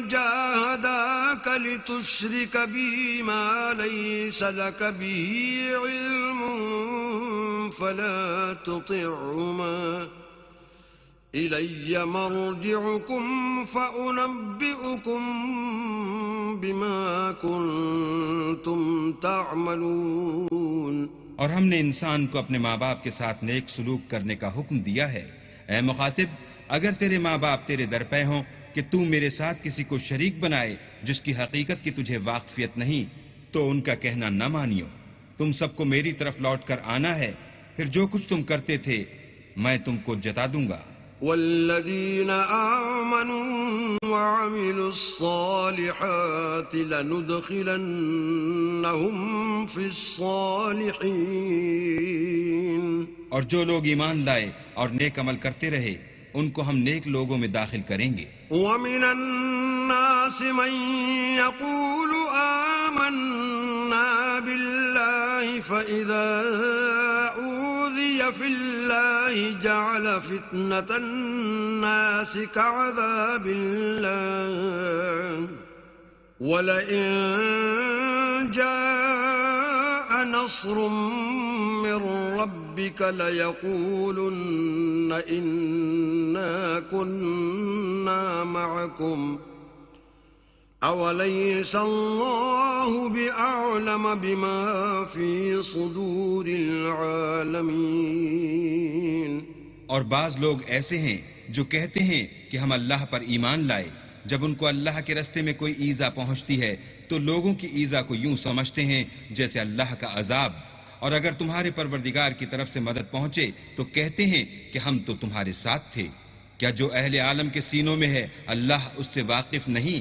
Speaker 1: جَاهَدَاكَ لِتُشْرِكَ بِي مَا لَيْسَ لَكَ بِهِ عِلْمٌ فَلَا تُطِعْهُمَا إِلَيَّ مَرْجِعُكُمْ فَأُنَبِّئُكُم بِمَا كُنتُمْ تَعْمَلُونَ۔
Speaker 2: اور ہم نے انسان کو اپنے ماں باپ کے ساتھ نیک سلوک کرنے کا حکم دیا ہے۔ اے مخاطب، اگر تیرے ماں باپ تیرے در پہ ہوں کہ تو میرے ساتھ کسی کو شریک بنائے جس کی حقیقت کی تجھے واقفیت نہیں تو ان کا کہنا نہ مانیو۔ تم سب کو میری طرف لوٹ کر آنا ہے، پھر جو کچھ تم کرتے تھے میں تم کو جتا دوں گا۔
Speaker 1: والذین آمنوا وعملوا الصالحات لندخلنهم في الصالحین۔
Speaker 2: اور جو لوگ ایمان لائے اور نیک عمل کرتے رہے ان کو ہم نیک لوگوں میں داخل کریں گے.
Speaker 1: وَمِنَ النَّاسِ مَن يَقُولُ آمَنَّا بِاللَّهِ فَإِذَا أُوذِيَ فِي اللَّهِ جَعَلَ فِتْنَةَ النَّاسِ كَعَذَابِ اللَّهِ وَلَئِن جَاءَ نَصْرٌ مِّن رَّبِّكَ لَيَقُولُنَّ إِنَّا كُنَّا مَعَكُمْ أَوَلَيْسَ اللَّهُ بِأَعْلَمَ بِمَا فِي صُدُورِ الْعَالَمِينَ.
Speaker 2: اور بعض لوگ ایسے ہیں جو کہتے ہیں کہ ہم اللہ پر ایمان لائے. جب ان کو اللہ کے رستے میں کوئی ایذا پہنچتی ہے تو لوگوں کی ایذا کو یوں سمجھتے ہیں جیسے اللہ کا عذاب. اور اگر تمہارے پروردگار کی طرف سے مدد پہنچے تو کہتے ہیں کہ ہم تو تمہارے ساتھ تھے. کیا جو اہل عالم کے سینوں میں ہے اللہ اس سے واقف نہیں؟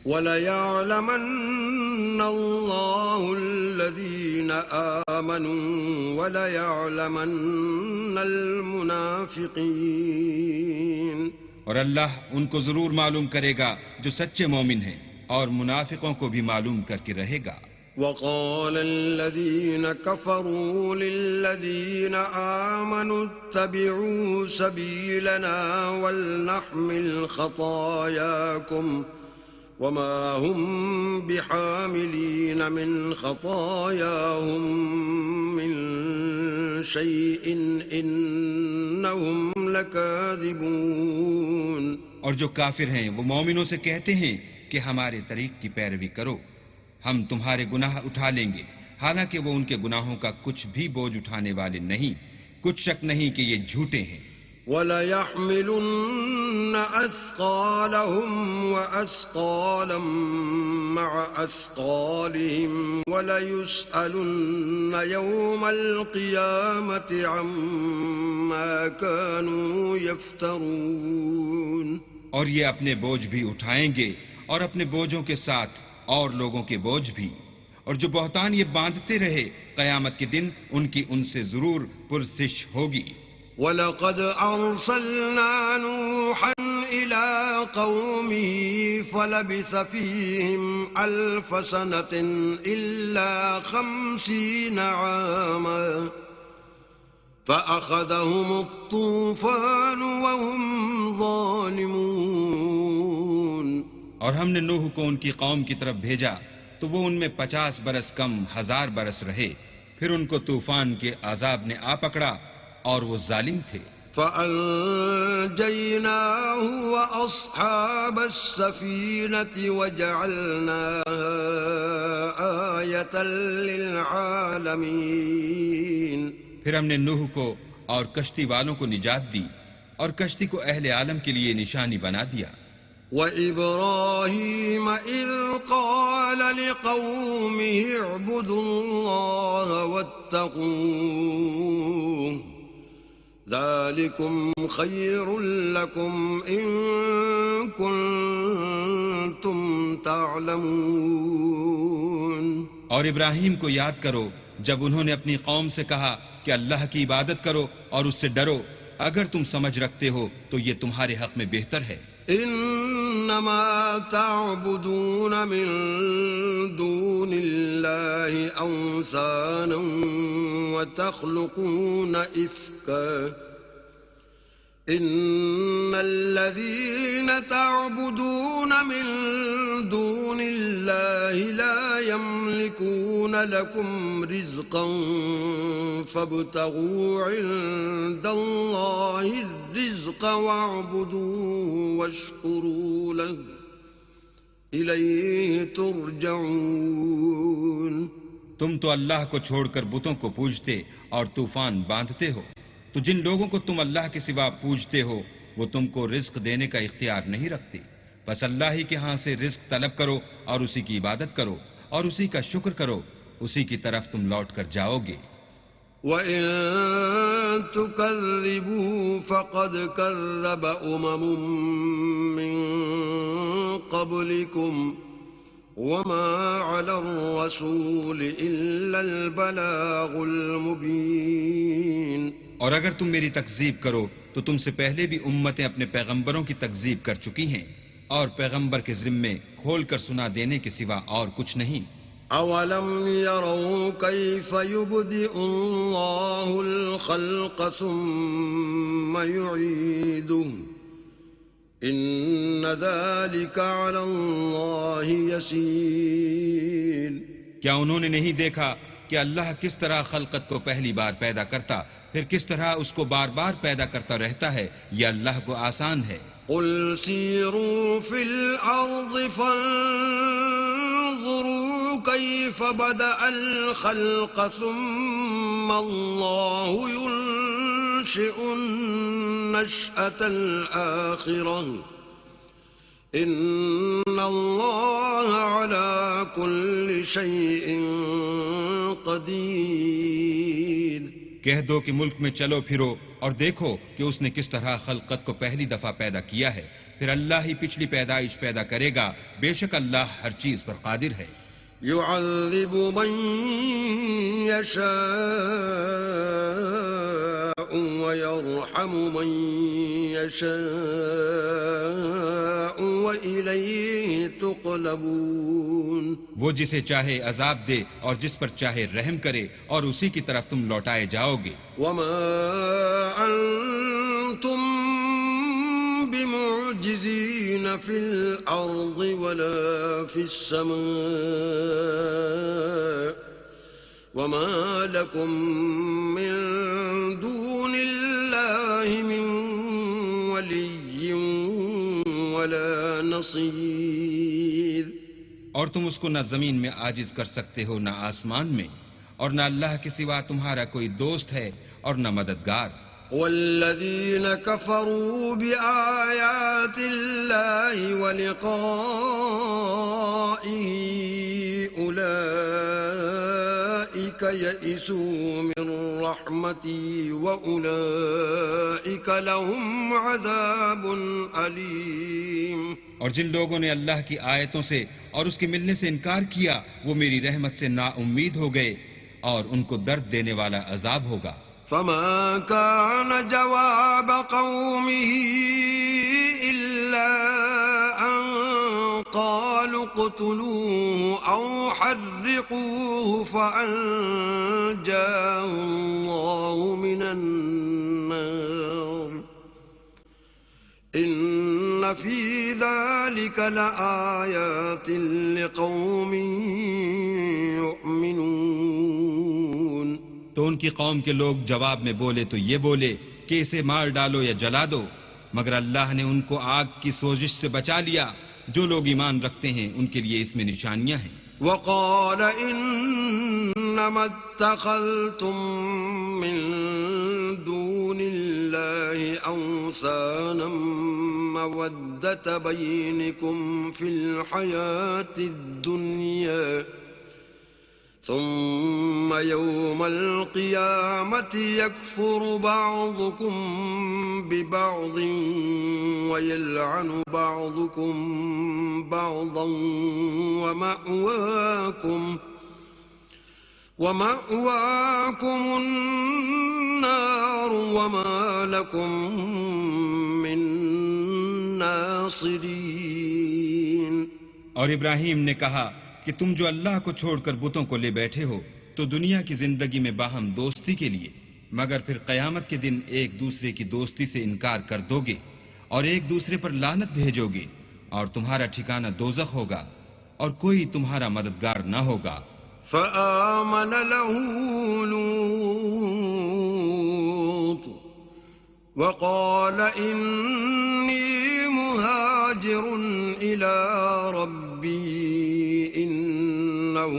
Speaker 1: وَلَيَعْلَمَنَّ اللَّهُ الَّذِينَ آمَنُوا وَلَيَعْلَمَنَّ الْمُنَافِقِينَ.
Speaker 2: اور اللہ ان کو ضرور معلوم کرے گا جو سچے مومن ہیں اور منافقوں کو بھی معلوم کر کے رہے گا.
Speaker 1: وَقَالَ الَّذِينَ كَفَرُوا لِلَّذِينَ آمَنُوا اتَّبِعُوا سَبِيلَنَا وَلْنَحْمِلْ خَطَايَاكُمْ وَمَا هُمْ بِحَامِلِينَ مِنْ خَطَايَاهُمْ مِنْ شَيْءٍ إِنَّهُمْ لَكَاذِبُونَ.
Speaker 2: اور جو کافر ہیں وہ مومنوں سے کہتے ہیں کہ ہمارے طریق کی پیروی کرو، ہم تمہارے گناہ اٹھا لیں گے، حالانکہ وہ ان کے گناہوں کا کچھ بھی بوجھ اٹھانے والے نہیں. کچھ شک نہیں کہ یہ جھوٹے ہیں.
Speaker 1: وَلَيَحْمِلُنَّ أَثْقَالَهُمْ وَأَثْقَالًا مَّعَ أَثْقَالِهِمْ وَلَيُسْأَلُنَّ يَوْمَ الْقِيَامَةِ عَمَّا كَانُوا يَفْتَرُونَ.
Speaker 2: اور یہ اپنے بوجھ بھی اٹھائیں گے اور اپنے بوجھوں کے ساتھ اور لوگوں کے بوجھ بھی. اور جو بہتان یہ باندھتے رہے قیامت کے دن ان کی ان سے ضرور پرسش ہوگی.
Speaker 1: وَلَقَدْ أَرْسَلْنَا نُوحًا إِلَىٰ قَوْمِهِ فَلَبِثَ فِيهِمْ أَلْفَ سَنَةٍ إِلَّا 50 عَامًا فَأَخَذَهُمُ الطُّوفَانُ وَهُمْ ظَالِمُونَ.
Speaker 2: اور ہم نے نوح کو ان کی قوم کی طرف بھیجا تو وہ ان میں 50 برس کم 1000 برس رہے، پھر ان کو طوفان کے عذاب نے آ پکڑا اور وہ ظالم تھے.
Speaker 1: فَأَنجَيْنَاهُ وَأَصْحَابَ السَّفِينَةِ وَجَعَلْنَاهَا آيَةً لِّلْعَالَمِينَ.
Speaker 2: پھر ہم نے نوح کو اور کشتی والوں کو نجات دی اور کشتی کو اہل عالم کے لیے نشانی بنا دیا.
Speaker 1: وَإِبْرَاهِيمَ إِذْ قَالَ لِقَوْمِهِ اعْبُدُوا اللَّهَ وَاتَّقُوهُ ذَلِكُمْ خَيْرٌ لَكُمْ إِن كُنتُمْ تَعْلَمُونَ.
Speaker 2: اور ابراہیم کو یاد کرو جب انہوں نے اپنی قوم سے کہا کہ اللہ کی عبادت کرو اور اس سے ڈرو، اگر تم سمجھ رکھتے ہو تو یہ تمہارے حق میں بہتر ہے.
Speaker 1: انما تعبدون من دون الله اوثانا وتخلقون افكا ان الذين تعبدون من دون الله لا يملكون لكم رزقا فابتغوا عند الله الرزق واعبدوه واشكروا له إليه ترجعون.
Speaker 2: تم تو اللہ کو چھوڑ کر بتوں کو پوجتے اور طوفان باندھتے ہو، تو جن لوگوں کو تم اللہ کے سوا پوجتے ہو وہ تم کو رزق دینے کا اختیار نہیں رکھتے، بس اللہ ہی کے ہاں سے رزق طلب کرو اور اسی کی عبادت کرو اور اسی کا شکر کرو، اسی کی طرف تم لوٹ کر جاؤ گے.
Speaker 1: وَإِن تُكَذِّبُوا فَقَدْ كَذَّبَ مِن قَبْلِكُمْ وَمَا عَلَى الرَّسُولِ إِلَّا الْبَلَاغُ الْمُبِينُ.
Speaker 2: اور اگر تم میری تکذیب کرو تو تم سے پہلے بھی امتیں اپنے پیغمبروں کی تکذیب کر چکی ہیں، اور پیغمبر کے ذمے کھول کر سنا دینے کے سوا اور کچھ نہیں۔
Speaker 1: أولم يروا كيف يبدئ الله الخلق ثم يعيده إن ذلك على الله يسير۔
Speaker 2: کیا انہوں نے نہیں دیکھا کہ اللہ کس طرح خلقت کو پہلی بار پیدا کرتا پھر کس طرح اس کو بار بار پیدا کرتا رہتا ہے؟ یہ اللہ کو آسان ہے۔
Speaker 1: قل سيروا في الأرض فانظروا كيف بدأ الخلق ثم الله ينشئ النشأة الآخرة إن الله على كل شيء قدير۔
Speaker 2: کہہ دو کہ ملک میں چلو پھرو اور دیکھو کہ اس نے کس طرح خلقت کو پہلی دفعہ پیدا کیا ہے، پھر اللہ ہی پچھلی پیدائش پیدا کرے گا، بے شک اللہ ہر چیز پر قادر ہے۔
Speaker 1: يعذب من يشاء ويرحم من يشاء وإليه تقلبون۔
Speaker 2: وہ جسے چاہے عذاب دے اور جس پر چاہے رحم کرے اور اسی کی طرف تم لوٹائے جاؤ گے۔
Speaker 1: وما أنتم بمعجزين في الأرض ولا في السماء وما لكم من دون الله من ولي ولا نصير۔
Speaker 2: اور تم اس کو نہ زمین میں عاجز کر سکتے ہو نہ آسمان میں، اور نہ اللہ کے سوا تمہارا کوئی دوست ہے اور نہ مددگار۔
Speaker 1: والذين كفروا بآيات الله ولقائه أولئك يئسوا من رحمتي وأولئك لهم عذاب أليم۔
Speaker 2: اور جن لوگوں نے اللہ کی آیتوں سے اور اس کے ملنے سے انکار کیا وہ میری رحمت سے نا امید ہو گئے اور ان کو درد دینے والا عذاب ہوگا۔
Speaker 1: فما كان جواب قومه إلا أن قالوا اقتلوه أو حرقوه فأنجاه الله من النار إن في ذلك لآيات لقوم يؤمنون۔
Speaker 2: تو ان کی قوم کے لوگ جواب میں بولے تو یہ بولے کہ اسے مار ڈالو یا جلا دو، مگر اللہ نے ان کو آگ کی سوزش سے بچا لیا۔ جو لوگ ایمان رکھتے ہیں ان کے لیے اس میں نشانیاں ہیں۔
Speaker 1: وقال إنما اتخذتم من دون الله أوثانا مودة بينكم في الحياة الدنيا ثم يوم القيامة يكفر بعضكم ببعض ويلعن بعضكم بعضا ومأواكم النار وما لكم من ناصرين۔
Speaker 2: اور ابراہیم نے کہا کہ تم جو اللہ کو چھوڑ کر بتوں کو لے بیٹھے ہو تو دنیا کی زندگی میں باہم دوستی کے لیے، مگر پھر قیامت کے دن ایک دوسرے کی دوستی سے انکار کر دو گے اور ایک دوسرے پر لعنت بھیجو گے، اور تمہارا ٹھکانہ دوزخ ہوگا اور کوئی تمہارا مددگار نہ ہوگا۔
Speaker 1: فآمن له لوط وقال إني مهاجر إلى ربي إنه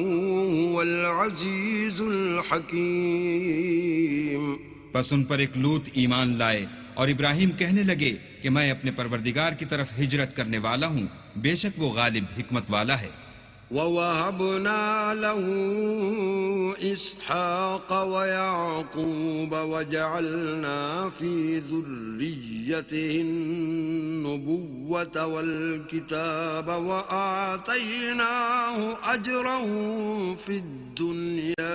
Speaker 1: هو العزيز الحكيم۔
Speaker 2: پس ان پر ایک لوط ایمان لائے اور ابراہیم کہنے لگے کہ میں اپنے پروردگار کی طرف ہجرت کرنے والا ہوں، بے شک وہ غالب حکمت والا ہے۔
Speaker 1: وَوَهَبْنَا لَهُ إِسْحَاقَ وَيَعْقُوبَ وَجَعَلْنَا فِي ذُرِّيَّتِهِ النُّبُوَّةَ وَالْكِتَابَ وَآتَيْنَاهُ أَجْرَهُ فِي الدُّنْيَا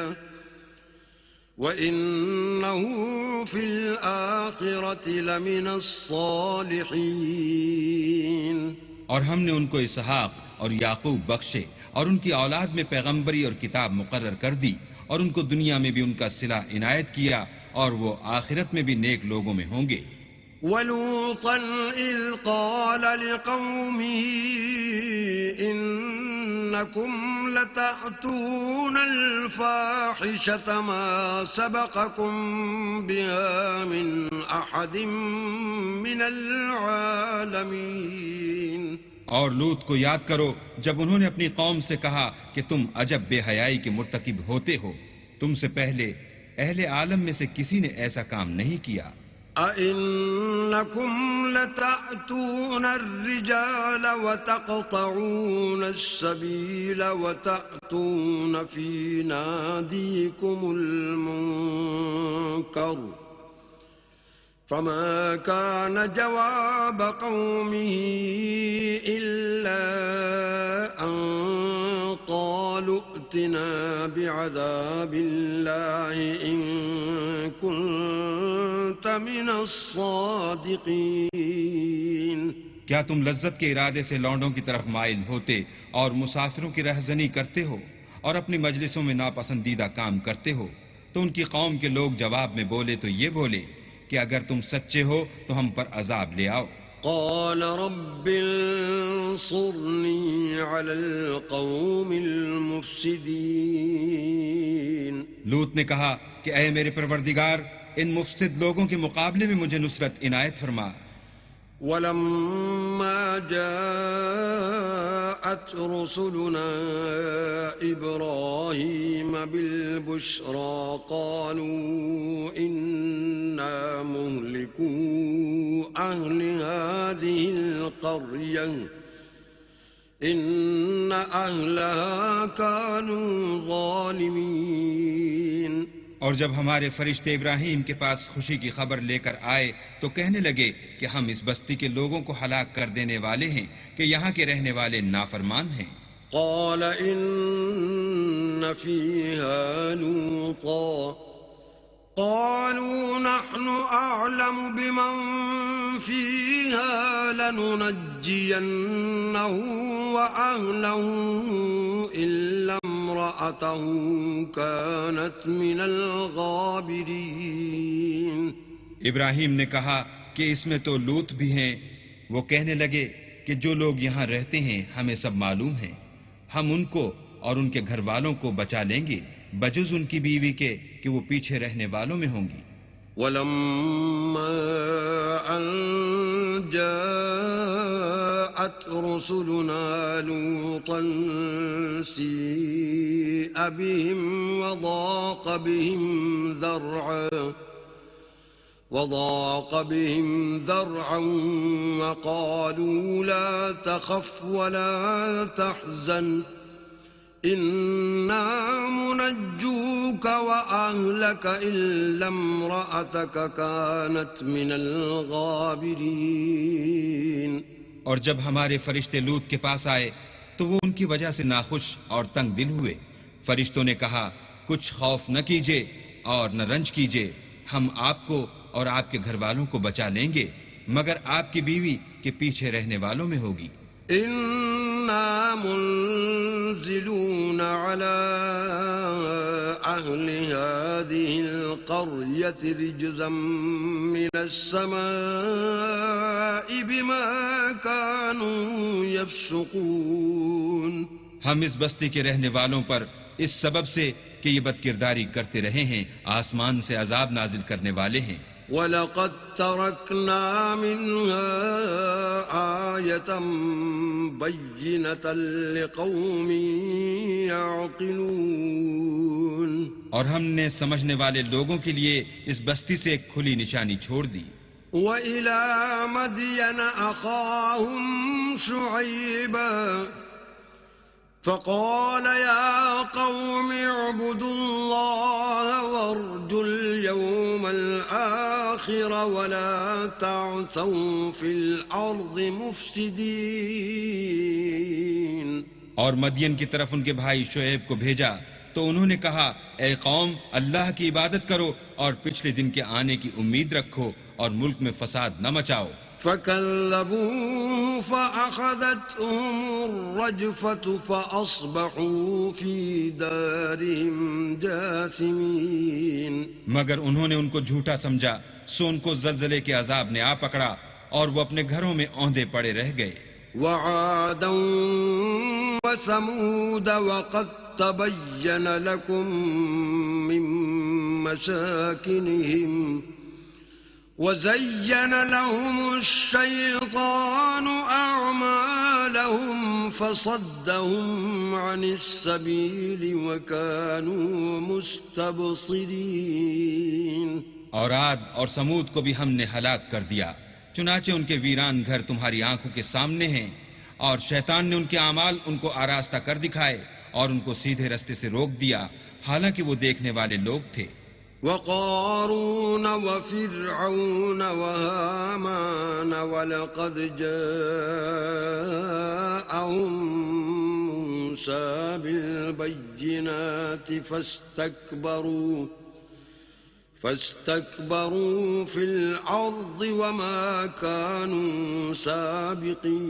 Speaker 1: وَإِنَّهُ فِي الْآخِرَةِ لَمِنَ الصَّالِحِينَ
Speaker 2: اور ہم نے ان کو اسحاق اور یعقوب بخشے اور ان کی اولاد میں پیغمبری اور کتاب مقرر کر دی اور ان کو دنیا میں بھی ان کا صلہ عنایت کیا اور وہ آخرت میں بھی نیک لوگوں میں ہوں گے.
Speaker 1: وَلُوطًا إِذْ قَالَ لِقَوْمِهِ إِنَّكُمْ لَتَأْتُونَ الْفَاحِشَةَ مَا سَبَقَكُمْ بِهَا مِنْ أَحَدٍ مِّنَ الْعَالَمِينَ.
Speaker 2: اور لوط کو یاد کرو جب انہوں نے اپنی قوم سے کہا کہ تم عجب بے حیائی کے مرتکب ہوتے ہو، تم سے پہلے اہل عالم میں سے کسی نے ایسا کام نہیں کیا.
Speaker 1: أَإِنَّكُمْ لَتَأْتُونَ الرِّجَالَ وَتَقْطَعُونَ السَّبِيلَ وَتَأْتُونَ فِي نَادِيكُمُ الْمُنكَرَ فَمَا كَانَ جَوَابَ قَوْمِهِ إِلَّا أَن قَالُوا ائْتِنَا بِعَذَابِ اللَّهِ إِن كُنتَ مِنَ الصَّادِقِينَ.
Speaker 2: کیا تم لذت کے ارادے سے لونڈوں کی طرف مائل ہوتے اور مسافروں کی رہزنی کرتے ہو اور اپنی مجلسوں میں ناپسندیدہ کام کرتے ہو؟ تو ان کی قوم کے لوگ جواب میں بولے تو یہ بولے کہ اگر تم سچے ہو تو ہم پر عذاب لے آؤ.
Speaker 1: قال رب انصرني على القوم المفسدين.
Speaker 2: لوط نے کہا کہ اے میرے پروردگار ان مفسد لوگوں کے مقابلے میں مجھے نصرت عنایت فرما.
Speaker 1: ولما جاءت رسلنا إبراهيم بالبشرى قالوا إنا مهلكو أهل هذه القرية إن أهلها كانوا ظالمين.
Speaker 2: اور جب ہمارے فرشتے ابراہیم کے پاس خوشی کی خبر لے کر آئے تو کہنے لگے کہ ہم اس بستی کے لوگوں کو ہلاک کر دینے والے ہیں کہ یہاں کے رہنے والے نافرمان ہیں.
Speaker 1: قال إن فيها لوطا قالوا نحن أعلم بمن فيها لننجينه وأهله إلا امرأته كانت من الغابرين.
Speaker 2: ابراہیم نے کہا کہ اس میں تو لوط بھی ہیں. وہ کہنے لگے کہ جو لوگ یہاں رہتے ہیں ہمیں سب معلوم ہیں، ہم ان کو اور ان کے گھر والوں کو بچا لیں گے بجز ان کی بیوی کے کہ وہ پیچھے رہنے والوں میں ہوں گی.
Speaker 1: ولما أن جاءت رسلنا لوطا سيء بهم وضاق بهم ذرعا وقالوا لا تخف ولا تحزن إنا منجوك وأهلك إلا امرأتك كانت من الغابرين.
Speaker 2: اور جب ہمارے فرشتے لوط کے پاس آئے تو وہ ان کی وجہ سے ناخوش اور تنگ دل ہوئے. فرشتوں نے کہا کچھ خوف نہ کیجیے اور نہ رنج کیجیے، ہم آپ کو اور آپ کے گھر والوں کو بچا لیں گے مگر آپ کی بیوی کے پیچھے رہنے والوں میں ہوگی.
Speaker 1: إنا منزلون على أهل هذه القرية رجزا من السماء بما كانوا يفسقون.
Speaker 2: ہم اس بستی کے رہنے والوں پر اس سبب سے کہ یہ بدکرداری کرتے رہے ہیں آسمان سے عذاب نازل کرنے والے ہیں.
Speaker 1: وَلَقَدْ تَرَكْنَا مِنْهَا آيَةً بَيِّنَةً لِقَوْمٍ يَعْقِلُونَ.
Speaker 2: اور ہم نے سمجھنے والے لوگوں کے لیے اس بستی سے ایک کھلی نشانی چھوڑ دی.
Speaker 1: وَإِلَى مَدْيَنَ أَخَاهُمْ شُعَيْبًا فقال يا قوم اعبدوا الله وارجوا اليوم الآخر ولا تعثوا في الأرض مفسدين.
Speaker 2: اور مدین کی طرف ان کے بھائی شعیب کو بھیجا تو انہوں نے کہا اے قوم اللہ کی عبادت کرو اور پچھلے دن کے آنے کی امید رکھو اور ملک میں فساد نہ مچاؤ.
Speaker 1: فكذبوه فأخذتهم الرجفة فأصبحوا في دارهم جاثمين.
Speaker 2: مگر انہوں نے ان کو جھوٹا سمجھا سو ان کو زلزلے کے عذاب نے آ پکڑا اور وہ اپنے گھروں میں اوندے پڑے رہ گئے.
Speaker 1: وعادا وثمود وقد تبين لكم من مساكنهم وزين لهم الشيطان أعمالهم فصدهم عن السبيل وكانوا مستبصرين.
Speaker 2: اور عاد اور سمود کو بھی ہم نے ہلاک کر دیا، چنانچہ ان کے ویران گھر تمہاری آنکھوں کے سامنے ہیں، اور شیطان نے ان کے اعمال ان کو آراستہ کر دکھائے اور ان کو سیدھے رستے سے روک دیا، حالانکہ وہ دیکھنے والے لوگ تھے.
Speaker 1: وقارون وفرعون وهامان ولقد جاءهم موسى بالبينات فاستكبروا في الأرض وما كانوا سابقين.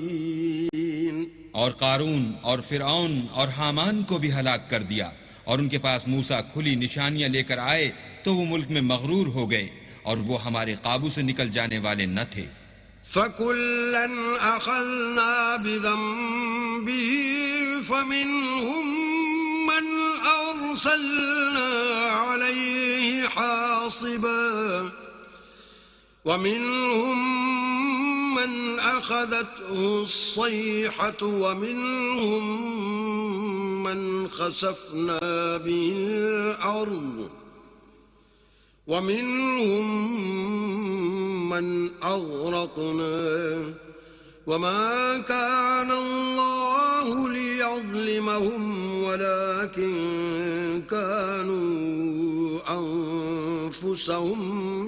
Speaker 2: اور قارون اور فرعون اور حامان کو بھی ہلاک کر دیا، اور ان کے پاس موسیٰ کھلی نشانیاں لے کر آئے تو وہ ملک میں مغرور ہو گئے اور وہ ہمارے قابو سے نکل جانے والے نہ تھے.
Speaker 1: فَكُلًّا أَخَذْنَا بِذَنبِهِ فَمِنْهُمْ مَنْ أَرْسَلْنَا عَلَيْهِ حَاصِبًا وَمِنْهُمْ مَنْ أَخَذَتْهُ الصَّيْحَةُ وَمِنْهُمْ مَنْ خَسَفْنَا بِهِ الْأَرْضَ وَمِنْهُمْ مَنْ أَغْرَقْنَا وَمَا كَانَ اللَّهُ لِيَظْلِمَهُمْ وَلَكِنْ كَانُوا أَنفُسَهُمْ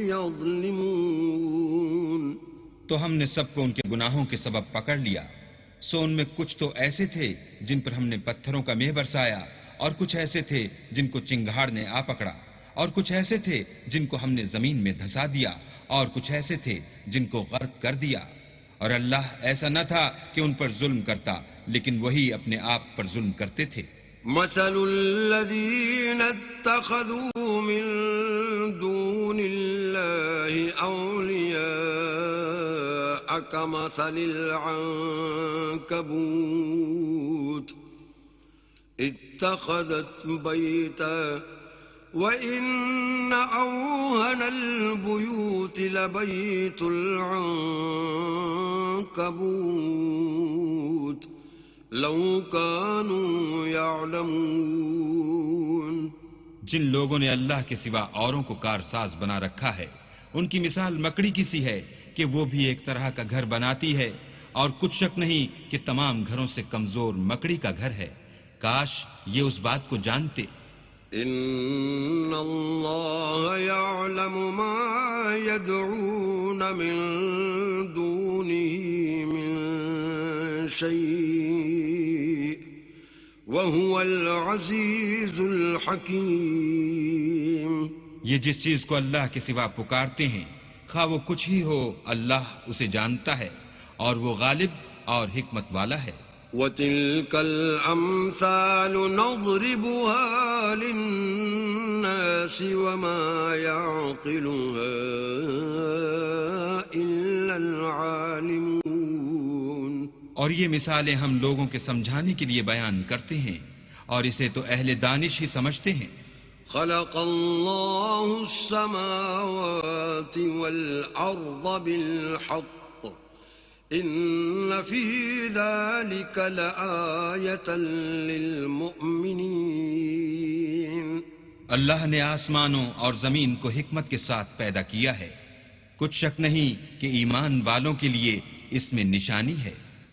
Speaker 1: يَظْلِمُونَ.
Speaker 2: تو ہم نے سب کو ان کے گناہوں کے سبب پکڑ لیا، سو ان میں کچھ تو ایسے تھے جن پر ہم نے پتھروں کا مہ برسایا، اور کچھ ایسے تھے جن کو چنگھاڑ نے آ پکڑا، اور کچھ ایسے تھے جن کو ہم نے زمین میں دھسا دیا، اور کچھ ایسے تھے جن کو غرق کر دیا. اور اللہ ایسا نہ تھا کہ ان پر ظلم کرتا، لیکن وہی اپنے آپ پر ظلم کرتے تھے.
Speaker 1: مثل الذين اتخذوا من دون الله أولياء كمثل العنكبوت اتخذت بيتا وإن أوهن البيوت لبيت العنكبوت لو كانوا يعلمون.
Speaker 2: جن لوگوں نے اللہ کے سوا اوروں کو کارساز بنا رکھا ہے، ان کی مثال مکڑی کی سی ہے کہ وہ بھی ایک طرح کا گھر بناتی ہے، اور کچھ شک نہیں کہ تمام گھروں سے کمزور مکڑی کا گھر ہے. کاش یہ اس بات کو جانتے.
Speaker 1: ان اللہ یعلم ما یدعون من دونه من شیء وهو العزیز الحکیم.
Speaker 2: یہ جس چیز کو اللہ کے سوا پکارتے ہیں، خواہ وہ کچھ ہی ہو، اللہ اسے جانتا ہے اور وہ غالب اور حکمت والا ہے.
Speaker 1: وَتِلْكَ الْأَمْثَالُ نَضْرِبُهَا لِلنَّاسِ وَمَا يَعْقِلُهَا إِلَّا الْعَالِمُونَ.
Speaker 2: اور یہ مثالیں ہم لوگوں کے سمجھانے کے لیے بیان کرتے ہیں، اور اسے تو اہل دانش ہی سمجھتے ہیں.
Speaker 1: خَلَقَ اللَّهُ السَّمَاوَاتِ وَالْأَرْضَ بِالْحَقِّ إِنَّ فِي ذَلِكَ لَآيَةً لِلْمُؤْمِنِينَ.
Speaker 2: اللہ نے آسمانوں اور زمین کو حکمت کے ساتھ پیدا کیا ہے، کچھ شک نہیں کہ ایمان والوں کے لیے اس میں نشانی ہے.